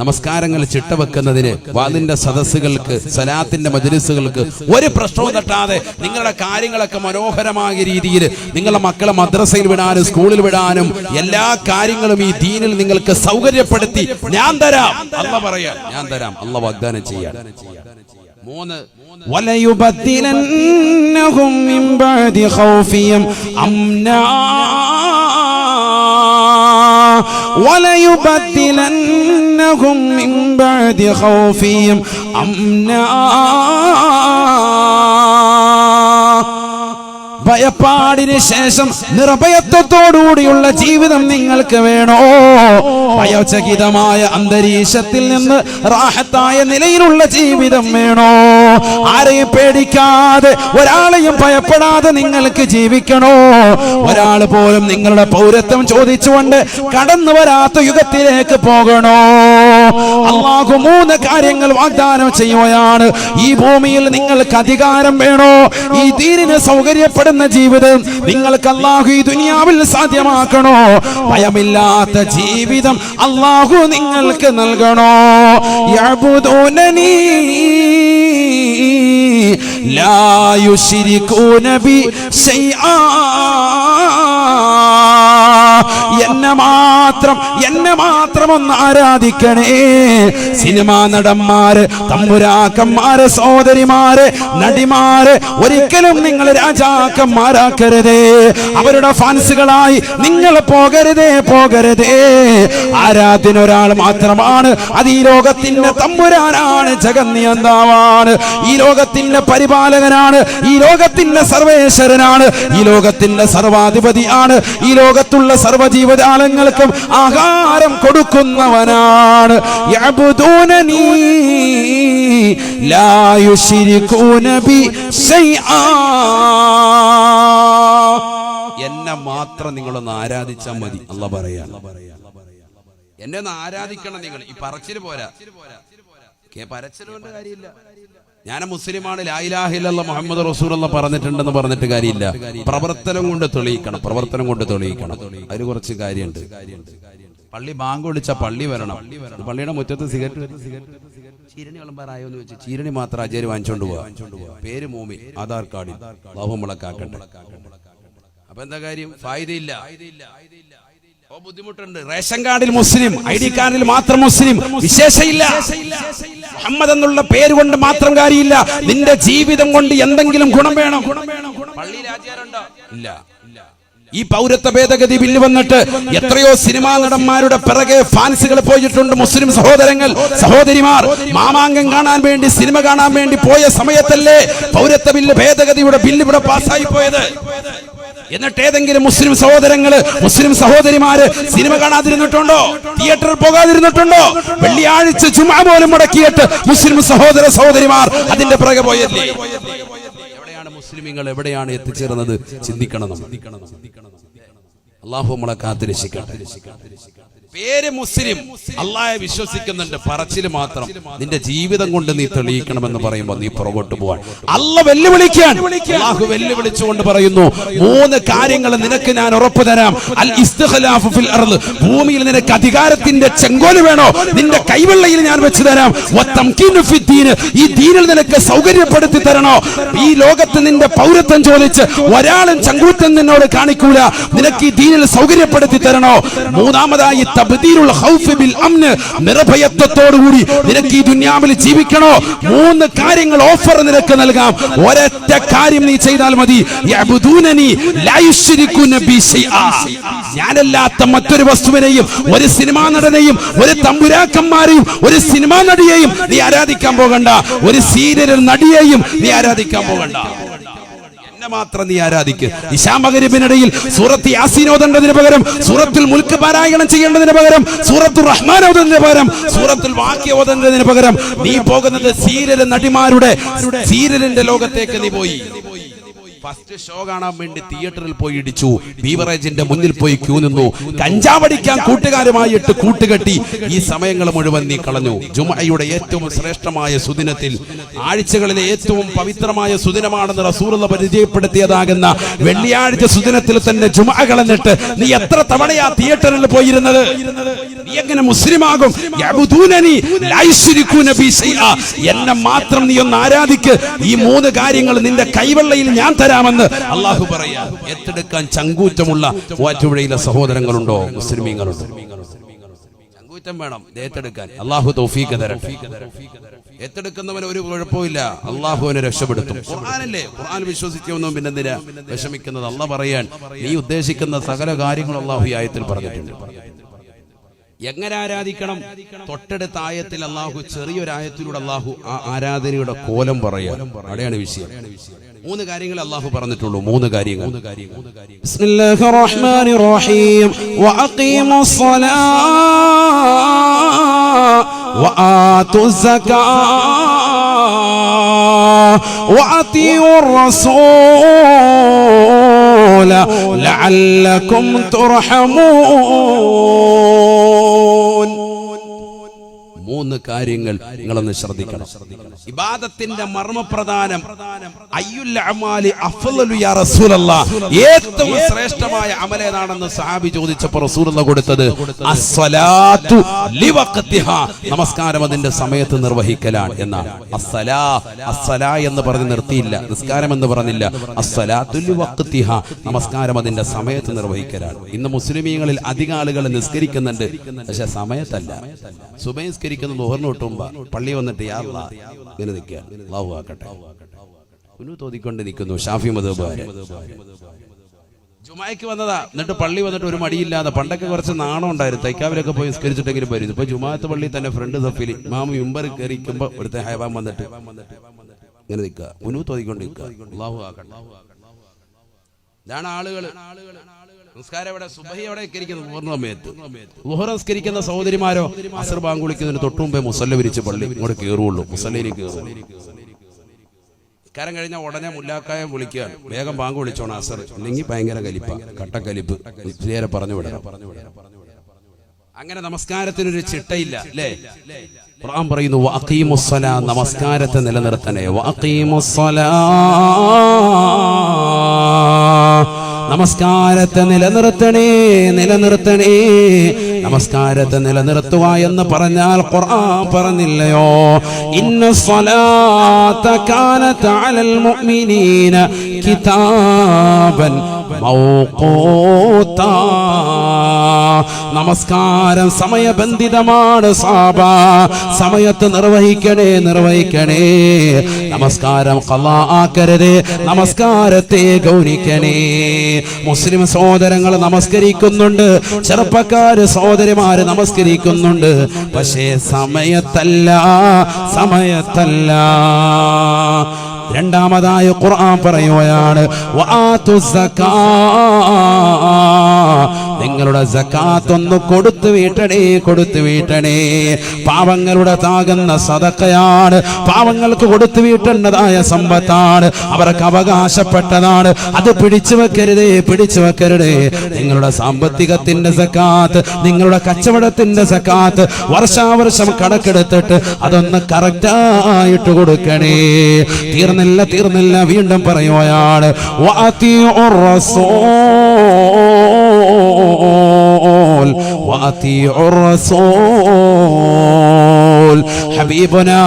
S1: നമസ്കാരങ്ങൾ ചിട്ടവെക്കുന്നതിന്, വാദിന്റെ സദസ്സുകൾക്ക്, സലാത്തിന്റെ മജ്‌ലിസുകൾക്ക് ഒരു പ്രശ്നവും തട്ടാതെ നിങ്ങളുടെ കാര്യങ്ങളൊക്കെ മനോഹരമായ രീതിയിൽ നിങ്ങളുടെ മക്കളെ മദ്രസയിൽ വിടാനും സ്കൂളിൽ വിടാനും എല്ലാ കാര്യങ്ങളും ഈ ദീനിൽ നിങ്ങൾക്ക് സൗകര്യപ്പെടുത്തി ഞാൻ തരാം. അല്ലാഹ് പറയാം, ഞാൻ തരാം. അല്ലാഹ് വാഗ്ദാനം ചെയ്യാൻ. 3
S2: വലയുബദ്ദിലന്നഹും മിൻ ബഅദി ഖൗഫിഹിം അംനാ വലയുബദ്ദിലന്നഹും മിൻ ബഅദി ഖൗഫിഹിം അംനാ. ഭയപ്പാടിന് ശേഷം നിർഭയത്വത്തോടുകൂടിയുള്ള ജീവിതം നിങ്ങൾക്ക് വേണോ? ഭയചകിതമായ അന്തരീക്ഷത്തിൽ നിന്ന് റാഹത്തായ നിലയിലുള്ള ജീവിതം വേണോ? ആരെയും പേടിക്കാതെ, ഒരാളെയും ഭയപ്പെടാതെ നിങ്ങൾക്ക് ജീവിക്കണോ? ഒരാൾ പോലും നിങ്ങളുടെ പൗരത്വം ചോദിച്ചുകൊണ്ട് കടന്നു വരാത്ത യുഗത്തിലേക്ക് പോകണോ? അല്ലാഹു 3 കാര്യങ്ങൾ വാഗ്ദാനം ചെയ്യുകയാണ്. ഈ ഭൂമിയിൽ നിങ്ങൾക്ക് അധികാരം വേണോ? ഈ ദീനിന് സൗകര്യപ്പെടുന്ന ജീവിതം നിങ്ങൾക്ക് അല്ലാഹു ഈ ദുനിയാവിൽ സാധ്യമാക്കണോ? ഭയമില്ലാത്ത ജീവിതം അല്ലാഹു നിങ്ങൾക്ക് നൽകണോ? യഅബുദൂനനി ലാ യുശ്രികൂന ബി ശൈആ. എന്നെ മാത്രം ഒന്ന് ആരാധിക്കണേ. സിനിമാ നടന്മാര്, തമ്പുരാക്കന്മാര്, സഹോദരിമാര്, നടിമാര് ഒരിക്കലും നിങ്ങൾ രാജാക്കന്മാരാക്കരുതേ. അവരുടെ ഫാൻസുകളായി നിങ്ങൾ പോകരുതേ. ആരാധ്യൻ ഒരാൾ മാത്രമാണ്. അത് ഈ ലോകത്തിന്റെ തമ്പുരാനാണ്, ജഗന്നിയന്താവാണ്, ഈ ലോകത്തിന്റെ പരിപാലകനാണ്, ഈ ലോകത്തിന്റെ സർവേശ്വരനാണ്, ഈ ലോകത്തിന്റെ സർവാധിപതിയാണ്, ഈ ലോകത്തുള്ള സർവ്വജീവജാലങ്ങൾക്കും ആഹാരം കൊടുക്കുന്നവനാണ്. യഅബുദൂനനി ലാ യുശ്രികൂന ബി ശൈആ.
S1: എന്നെ മാത്രം നിങ്ങളൊന്ന് ആരാധിച്ചാൽ മതി. അല്ലാഹ് പറയാ, എന്നെ ഒന്ന് ആരാധിക്കണം നിങ്ങൾ. ഈ പറച്ചില് പോരാ, പറച്ചിലുകൊണ്ട് കാര്യമില്ല. ഞാൻ മുസ്ലിമാണ്, ലാ ഇലാഹ ഇല്ലല്ലാഹ് മുഹമ്മദ് റസൂലുള്ളാഹ് പറഞ്ഞിട്ടുണ്ടെന്ന് പറഞ്ഞിട്ട് കാര്യമില്ല. പ്രവർത്തനം കൊണ്ട് തെളിയിക്കണം. അതിന് കുറച്ച് കാര്യമുണ്ട്. പള്ളി ബാങ്ക് വിളിച്ച പള്ളി വരണം. പള്ളിയുടെ മുറ്റത്ത് സിഗരറ്റ് ചീരണി വിളമ്പാറായോ എന്ന് വെച്ച് ചീരണി മാത്രം അജയര് വാങ്ങിച്ചോണ്ട് പോവാ. പേര് മോമി, ആധാർ കാർഡിൽ അല്ലാഹു മുളക്കാക്കട്ടെ. അപ്പൊ എന്താ കാര്യം? ഫായിദയില്ല. ബുദ്ധിമുട്ടുണ്ട്. റേഷൻ കാർഡിൽ മുസ്ലിം, ID കാർഡിൽ മാത്രം മുസ്ലിം, വിശേഷയില്ല. മുഹമ്മദ് എന്നുള്ള പേര് കൊണ്ട് മാത്രം കാര്യമില്ല. നിന്റെ ജീവിതം കൊണ്ട് എന്തെങ്കിലും ഗുണം വേണം. പള്ളിയിൽ ആചാരമുണ്ടോ? ഇല്ല. ഈ പൗരത്വ ഭേദഗതി ബില്ല് വന്നിട്ട് എത്രയോ സിനിമാ നടന്മാരുടെ പിറകെ ഫാൻസുകൾ പോയിട്ടുണ്ട്. മുസ്ലിം സഹോദരങ്ങൾ, സഹോദരിമാർ മാമാങ്കം കാണാൻ വേണ്ടി, സിനിമ കാണാൻ വേണ്ടി പോയ സമയത്തല്ലേ പൗരത്വ ബില്ല് ഭേദഗതിയുടെ ബില്ല് ഇവിടെ പാസ്സായി പോയത്? എന്നിട്ട് ഏതെങ്കിലും മുസ്ലിം സഹോദരങ്ങള്, മുസ്ലിം സഹോദരിമാര് സിനിമ കാണാതിരുന്നിട്ടുണ്ടോ? തിയേറ്ററിൽ പോകാതിരുന്നിട്ടുണ്ടോ? വെള്ളിയാഴ്ച ജുമുഅ പോലും മുടക്കിയിട്ട് മുസ്ലിം സഹോദര സഹോദരിമാർ അതിന്റെ പിറകെ പോയല്ലേ? എവിടെയാണ് മുസ്ലിമീങ്ങൾ, എവിടെയാണ് എത്തിച്ചേർന്നത്? ചിന്തിക്കണം. അല്ലാഹു നമ്മളെ കാത്തുരക്ഷിക്കട്ടെ. പേര് മുസ്ലിം, അല്ലാഹയെ വിശ്വസിക്കുന്നുണ്ട്, പറച്ചില് മാത്രം. നിന്റെ ജീവിതം കൊണ്ട് നീ തെളിയിക്കണമെന്ന് പറയുമ്പോൾ നീ പുറകോട്ട് പോവാൻ അല്ലാഹു വെല്ലുവിളിക്കാൻ. അല്ലാഹു വെല്ലുവിളിച്ചുകൊണ്ട് പറയുന്നു, 3 കാര്യങ്ങൾ നിനക്ക് ഞാൻ ഉറപ്പ് തരാം. അൽ ഇസ്തിഖ്ലാഫു ഫിൽ അർള്, ഭൂമിയിൽ നിനക്ക് അധികാരത്തിന്റെ ചെങ്കോല് വേണോ? നിന്റെ കൈവെള്ളയിൽ ഞാൻ വെച്ച് തരാം. വതംകീനു ഫിദ്ദീൻ, ഈ ദീനിൽ നിനക്ക് സൗകര്യപ്പെടുത്തി തരണോ? ഈ ലോകത്ത് നിന്റെ പൗരത്വം ചോദിച്ച് ഒരാളും ചങ്കൂറ്റം നിന്നോട് കാണിക്കൂല. നിനക്ക് ഈ ദീനിൽ സൗകര്യപ്പെടുത്തി തരണോ? 3ാമതായി തബ്ദീലുൽ ഖൗഫ് ബിൽ അംൻ, നിർഭയത്വത്തോടുകൂടി നിനക്ക് ഈ ദുനിയാവിൽ ജീവിക്കണോ? 3 കാര്യങ്ങൾ ഓഫർ നിനക്ക് നൽകാം. ഒരൊറ്റ കാര്യം നീ ചെയ്താൽ മതി. യഅബുദൂനനി ലാ യുശ്രികൂന ബി ശൈആ. ഞാനല്ലാത്ത മറ്റൊരു വസ്തുവിനെയും, ഒരു സിനിമാ നടനെയും, ഒരു തമ്പുരാക്കന്മാരെയും, ഒരു സിനിമാ നടിയെയും നീ ആരാധിക്കാൻ പോകണ്ട. ഒരു സീരിയൽ നടിയെയും നീ ആരാധിക്കാൻ പോകണ്ട. മാത്രം നീ ആരാധിക്ക്. ഇശാ മഗ്‌രിബിനിടയിൽ സൂറത്ത് യാസീൻ ഓതേണ്ടതിന് പകരം, സൂറത്തുൽ മുൽക്ക് പാരായണം ചെയ്യേണ്ടതിന് പകരം, സൂറത്തുർ റഹ്മാൻ ഓതുന്നതിന് പകരം, സൂറത്തുൽ വാഖിയ ഓതുന്നതിന് പകരം നീ പോകുന്നത് സീരിയൽ നടിമാരുടെ സീരിയലിന്റെ ലോകത്തേക്ക് നീ പോയി. ഫസ്റ്റ് ഷോ കാണാൻ വേണ്ടി തിയേറ്ററിൽ പോയി ഇടിച്ചു, ബീവറേജിന്റെ മുന്നിൽ പോയി ക്യൂ നിന്നു, കഞ്ചാവടിക്കാൻ കൂട്ടുകാരുമായിട്ട് കൂട്ടുകെട്ടി. ഈ സമയങ്ങൾ മുഴുവൻ നീ കളഞ്ഞു. ജുമഅയുടെ ഏറ്റവും ശ്രേഷ്ഠമായ സുദിനത്തിൽ, ആഴ്ചകളിലെ ഏറ്റവും പവിത്രമായ സുദിനമാണെന്ന് റസൂലുള്ളാഹി പരിചയപ്പെടുത്തിയതാകുന്ന വെള്ളിയാഴ്ച സുദിനത്തിൽ തന്നെ ജുമഅ കളഞ്ഞിട്ട് നീ എത്ര തവണയാ തിയേറ്ററിൽ പോയിരുന്നത്? നീ എങ്ങനെ മുസ്ലിമാകും? യഅബുദൂനനി ലാ യുശ്രികൂന ബി ശൈഅ, എന്നെ മാത്രം നീ ഒന്ന് ആരാധിക്ക്, ഈ 3 കാര്യങ്ങൾ നിന്റെ കൈവെള്ളയിൽ ഞാൻ തരാമെന്ന് അല്ലാഹു പറയാ. ഏറ്റെടുക്കാൻ ചങ്കൂറ്റമുള്ള മൂവാറ്റുപുഴയിലെ സഹോദരങ്ങളുണ്ടോ? മുസ്ലിമീങ്ങളുണ്ടോ? ചങ്കൂറ്റം വേണം ഏറ്റെടുക്കാൻ. അല്ലാഹു തൗഫീഖ് തരട്ടെ. ഏറ്റെടുക്കുന്നവന് ഒരു കുഴപ്പമില്ല, അള്ളാഹുവിനെ രക്ഷപ്പെടുത്തും. ഖുർആനല്ലേ, ഖുർആൻ വിശ്വസിക്കുന്നവനും പിന്നെ എന്തിനാ വിഷമിക്കുന്നത്? അള്ളാഹ് പറയാൻ നീ ഉദ്ദേശിക്കുന്ന സകല കാര്യങ്ങളും അള്ളാഹു ഈ ആയത്തിൽ പറഞ്ഞിട്ടുണ്ട്. എങ്ങനെ ആരാധിക്കണം? തൊട്ടടുത്ത ആയത്തിൽ അള്ളാഹു ചെറിയൊരായത്തിലൂടെ അള്ളാഹു ആ ആരാധനയുടെ കോലം പറയാം. അവിടെയാണ് വിഷയം. 3 കാര്യങ്ങൾ അള്ളാഹു പറഞ്ഞിട്ടുള്ളൂ. 3 കാര്യങ്ങൾ.
S2: ബിസ്മില്ലാഹിർ റഹ്മാനിർ റഹീം. വഅഖീമുസ് സ്വലാത്ത വആതുസ് സകാത്ത വഅതിഉർ റസൂല ലഅല്ലകും തുർഹമൂൻ.
S1: 3 കാര്യങ്ങൾ നിങ്ങളൊന്ന് ശ്രദ്ധിക്കണം. ഇബാദത്തിന്റെ മർമ്മപ്രധാനം അയ്യുൽ അമാലി അഫ്ളലു യാ റസൂലല്ലാഹ്, ഏറ്റവും ശ്രേഷ്ഠമായ അമൽ ഏതാണെന്ന് സഹാബി ചോദിച്ചപ്പോൾ റസൂലുള്ളാഹി കൊടുത്തത് അസ്സലാത്തു ലിവഖതിഹാ, നമസ്കാരം അതിന്റെ സമയത്ത് നിർവഹിക്കലാണ് എന്നാണ്. അസ്സലാ എന്ന് പറഞ്ഞ് നിർത്തിയില്ല, നിസ്കാരം എന്ന് പറഞ്ഞില്ല. അസ്സലാത്തു ലിവഖതിഹാ, നമസ്കാരം അതിന്റെ സമയത്ത് നിർവഹിക്കലാണ്. ഇന്ന് മുസ്ലിമീങ്ങളിൽ അധിക ആളുകൾ നിസ്കരിക്കുന്നുണ്ട്, പക്ഷെ സമയത്തല്ല. സുബഹി നിസ്കരിക്കുന്ന ളുഹറിന് തൊട്ടുമ്പോ പള്ളി വന്നിട്ട് യാ അല്ലാഹ് ഇങ്ങനെ നിൽക്കുകയാണ്. അല്ലാഹു ആക്കട്ടെ. തോന്നിക്കൊണ്ട് നിൽക്കുന്നു ഷാഫി മദ്ഹബുകാര്. ജുമായ്ക്ക് വന്നതാ, എന്നിട്ട് പള്ളി വന്നിട്ട് ഒരു മടിയില്ലാതെ. പണ്ടൊക്കെ കുറച്ച് നാണം ഉണ്ടായിരുന്നു, തൈക്കാവിലൊക്കെ പോയി നിസ്കരിച്ചിട്ടെങ്കിലും വരും. ഇപ്പൊ ജുമാഅത്ത് പള്ളി തന്നെ ഫ്രണ്ട് സഫിൽ ഇമാം മിമ്പർ കയറിക്കുമ്പോ ഇവിടുത്തെ ഹൈവാൻ വന്നിട്ട് ഇങ്ങനെ നിൽക്കുക, തോന്നിക്കൊണ്ട് നിൽക്കുക. അല്ലാഹു ആക്കട്ടെ. ഇതാണ് ആളുകൾ. നിസ്കാരം എവിടെ? സുബഹി എവിടെ നിസ്കരിക്കുന്നത്? സമയത്ത്. ളുഹർ നിസ്കരിക്കുന്ന സഹോദരിമാരോ അസ്ർ ബാങ്ക് വിളിക്കുന്നതിന് തൊട്ടു മുമ്പേ മുസല്ല വിരിച്ച് പള്ളി ഇങ്ങോട്ട് കയറുള്ളൂ, മുസല്ലയിലേക്ക് കയറുള്ളൂ. നിസ്കാരം കഴിഞ്ഞാൽ ഉടനെ മുല്ലാക്കായം വിളിക്കുകയാണ്, വേഗം ബാങ്ക് വിളിച്ചോണം അസർ, ഇല്ലെങ്കിൽ ഭയങ്കര കലിപ്പ, കട്ടക്കലിപ്പ്, നേരെ പറഞ്ഞു വിടണം. അങ്ങനെ നമസ്കാരത്തിനൊരു ചിട്ടയില്ല അല്ലേ? ഖുർആൻ പറയുന്നു വഅഖീമുസ്സലാ, നമസ്കാരത്തെ നിലനിർത്തണേ. വഅഖീമുസ്സലാ, നമസ്കാരത്തെ നിലനിർത്തണേ, നിലനിർത്തണേ. നമസ്കാരത്തെ നിലനിർത്തുക എന്ന് പറഞ്ഞാൽ ഖുർആൻ പറഞ്ഞില്ലയോ? ഇന്നസ്സലാത കാനത അലൽ മുഅ്മിനീന കിതാബൻ മൗഖൂതാ, നമസ്കാരം സമയബന്ധിതമാണ് സാബ, സമയത്ത് നിർവഹിക്കണേ, നിർവഹിക്കണേ. നമസ്കാരം ഖളാ ആക്കരുത്, നമസ്കാരത്തെ ഗൗനിക്കണേ. മുസ്ലിം സഹോദരങ്ങൾ നമസ്കരിക്കുന്നുണ്ട്, ചെറുപ്പക്കാര് സഹോദരിമാര് നമസ്കരിക്കുന്നുണ്ട്, പക്ഷേ സമയത്തല്ല, സമയത്തല്ല. രണ്ടാമതായി ഖുർആൻ പറയുകയാണ് വആതുസ് സകാത്ത്, നിങ്ങളുടെ സകാത്ത് ഒന്ന് കൊടുത്തു വീട്ടണേ, കൊടുത്തു വീട്ടണേ. പാവങ്ങളുടെ താകുന്ന സദഖയാണ്, പാവങ്ങൾക്ക് കൊടുത്തു വീട്ടേണ്ടതായ സമ്പത്താണ്, അവർക്ക് അവകാശപ്പെട്ടതാണ്. അത് പിടിച്ചു വെക്കരുതേ, പിടിച്ചു വെക്കരുതേ. നിങ്ങളുടെ സാമ്പത്തികത്തിന്റെ സകാത്ത്, നിങ്ങളുടെ കച്ചവടത്തിന്റെ സകാത്ത് വർഷാവർഷം കണക്കെടുത്തിട്ട് അതൊന്ന് കറക്റ്റായിട്ട് കൊടുക്കണേ. തീർന്നില്ല, തീർന്നില്ല, വീണ്ടും പറയുകയാണ് വഅതിഉർ റസൂൽ, വഅതിഉർ റസൂൽ. ഹബീബുനാ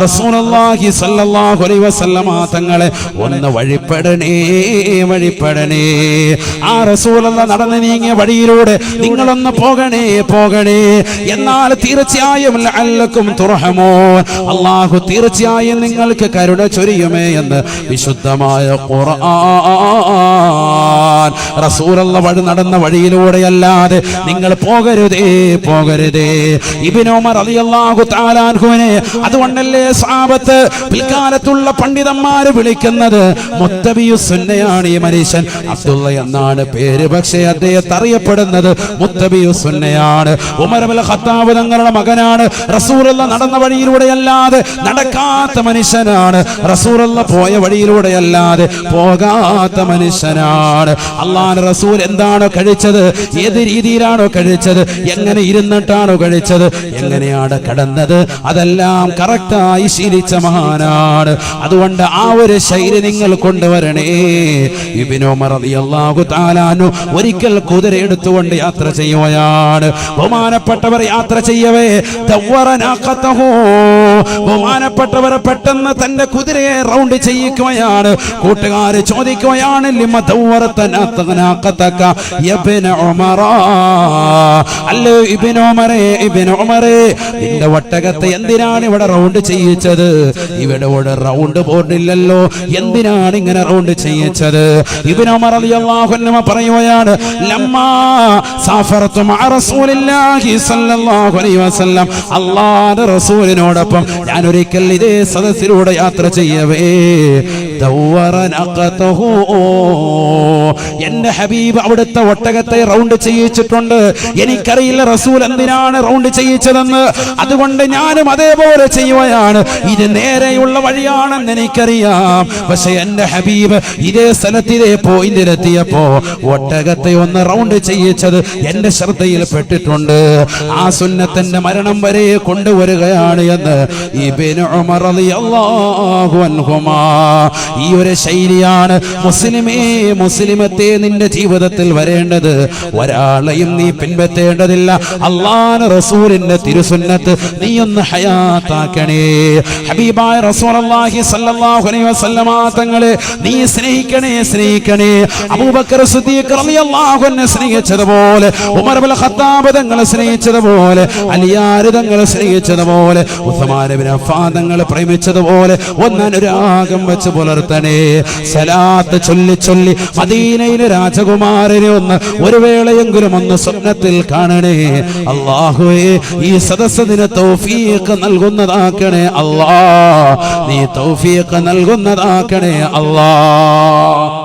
S1: റസൂലുള്ളാഹി സ്വല്ലല്ലാഹു അലൈഹി വസല്ലമ തങ്ങളെ ഒന്ന് വഴിപ്പെടണേ, വഴിപ്പെടണേ. ആ റസൂലുള്ളാഹി നടന്നു നീങ്ങിയ വഴിയിലൂടെ നിങ്ങളൊന്ന് പോകണേ, പോകണേ. എന്നാൽ തീർച്ചയായും ലഅല്ലക്കും തുർഹമൂൻ, അല്ലാഹു തീർച്ചയായും നിങ്ങൾക്ക് കരുണ ചൊരിയുമേ എന്ന് വിശുദ്ധമായ ഖുർആൻ.
S2: റസൂലുള്ള വഴി നടന്ന വഴിയിലൂടെയല്ലാതെ നിങ്ങൾ പോകരുതേ പോകരുതേ. ഇബ്നു ഉമർ റളിയല്ലാഹു തആല അൻഹുവിനെ അതുകൊണ്ടല്ലേ സ്വഹാബത്ത് പിൽക്കാലത്തുള്ള പണ്ഡിതന്മാര് വിളിക്കുന്നത് മുത്തബിയുസ് സുന്നയാണ്. ഈ മനുഷ്യൻ അബ്ദുള്ള എന്നാണ് പേര്, പക്ഷേ അദ്ദേഹത്തെ അറിയപ്പെടുന്നത് മുത്തബിയുസ് സുന്നയാണ്. ഉമർ ഇബ്നുൽ ഖത്താബ് തങ്ങളുടെ മകനാണ്. റസൂലുള്ള നടന്ന വഴിയിലൂടെയല്ലാതെ നടക്കാത്ത മനുഷ്യനാണ്. റസൂലുള്ള പോയ വഴിയിലൂടെയല്ലാതെ പോകാത്ത മനുഷ്യനാണ്. അല്ലാഹുവിന്റെ റസൂൽ എന്താണോ കഴിച്ചത്, ഏത് രീതിയിലാണോ കഴിച്ചത്, എങ്ങനെ ഇരുന്നിട്ടാണോ കഴിച്ചത്, എങ്ങനെയാണ് കടന്നത്, അതെല്ലാം കറക്റ്റായി ശീലിച്ച മഹാനാണ്. അതുകൊണ്ട് ആ ഒരു ശൈലി നിങ്ങൾ കൊണ്ടുവരണേ. ഇബ്നു ഉമർ റളിയല്ലാഹു തആല അൻഹു ഒരിക്കൽ കുതിര എടുത്തുകൊണ്ട് യാത്ര ചെയ്യുകയാണ്. ബഹുമാനപ്പെട്ടവർ യാത്ര ചെയ്യവേ ബഹുമാനപ്പെട്ടവർ പെട്ടെന്ന് തന്റെ കുതിരയെ റൗണ്ട് ചെയ്യിക്കുകയാണ്. കൂട്ടുകാര് ചോദിക്കുകയാണ്, ലിമ ദവ്വറതനാഖതക യബ്ന ഉമറ, അല്ലേ ഇബ്നു ഉമറേ നിന്റെ ഒട്ടകത്തെ എന്തിനാണ് ഇവിടെ റൗണ്ട് ചെയ്യിച്ചത്? ഇവിടെ ഒരു റൗണ്ട് ബോർഡില്ലല്ലോ, എന്തിനാണ് ഇങ്ങനെ റൗണ്ട് ചെയ്യിച്ചത്? ഇബ്നു ഉമർ റളിയല്ലാഹു അൻഹു പറയുകയാണ്, ലമ്മാ സാഫറതു മഅ റസൂലില്ലാഹി സ്വല്ലല്ലാഹു അലൈഹി വസല്ലം, അല്ലാഹുവിന്റെ റസൂലിനോടൊപ്പം ഞാൻ ഒരിക്കൽ ഇതേ സദസ്സിലൂടെ യാത്ര ചെയ്യവേ ദവ്വറനഖതഹു, എന്റെ ഹബീബ് അവിടുത്തെ ഒട്ടകത്തെ റൗണ്ട് ചെയ്യിച്ചിട്ടുണ്ട്. എനിക്കറിയില്ല റസൂൽ എന്തിനാണ് റൗണ്ട് ചെയ്യിച്ചതെന്ന്, അതുകൊണ്ട് ഞാനും അതേപോലെ ചെയ്യുകയാണ്. ഇത് നേരെയുള്ള വഴിയാണെന്ന് എനിക്കറിയാം, പക്ഷെ എന്റെ ഹബീബ് ഇതേ സ്ഥലത്തിലെ പോയിന്റിലെത്തിയപ്പോ ഒട്ടകത്തെ ഒന്ന് റൗണ്ട് ചെയ്യിച്ചത് എന്റെ ശ്രദ്ധയിൽ പെട്ടിട്ടുണ്ട്. ആ സുന്നത്തിന്റെ മരണം വരെ കൊണ്ടുവരികയാണ് എന്ന് ഇബ്നു ഉമർ റളിയല്ലാഹു അൻഹുമാ. ഈ ഒരു ശൈലിയാണ് മുസ്ലിമത്തെ നിന്റെ ജീവിതത്തിൽ വരേണ്ടത്. ഒരാളെയും നീ പിൻപറ്റേണ്ടതില്ല. അല്ലാഹുവിന്റെ റസൂലിന്റെ തിരുസുന്നത്ത് നീ ഒന്ന് ഹയാത്താക്കണേ. ഹബീബായ റസൂലുള്ളാഹി സ്വല്ലല്ലാഹു അലൈഹി വസല്ലമ തങ്ങളെ നീ സ്നേഹിക്കണേ. അബൂബക്കർ സിദ്ദീഖ് റളിയല്ലാഹു അൻഹു സ്നേഹിച്ചതുപോലെ, ഉമർ ഇബ്നുൽ ഖത്താബ് തങ്ങളെ സ്നേഹിച്ചതുപോലെ, അലിയാർ തങ്ങളെ സ്നേഹിച്ചതുപോലെ, ഉസ്മാൻ ഇബ്നു അഫ്ഫാൻ തങ്ങളെ പ്രേമിച്ചതുപോലെ ഒന്ന് അനുരാഗം വെച്ച് പുലർത്തണേ. സലാത്ത് ചൊല്ലി ചൊല്ലി മദീനയിലെ രാജകുമാരനെ ഒന്ന് ഒരു വേളയെങ്കിലും ഒന്ന് സ്വപ്നത്തിൽ കാണണേ. അല്ലാഹുവേ ഈ സദസ്സിന് തൗഫീഖ് നൽകുന്നതാക്കണേ അല്ലാഹ്, നീ തൗഫീഖ് നൽകുന്നതാക്കണേ അല്ലാഹ്.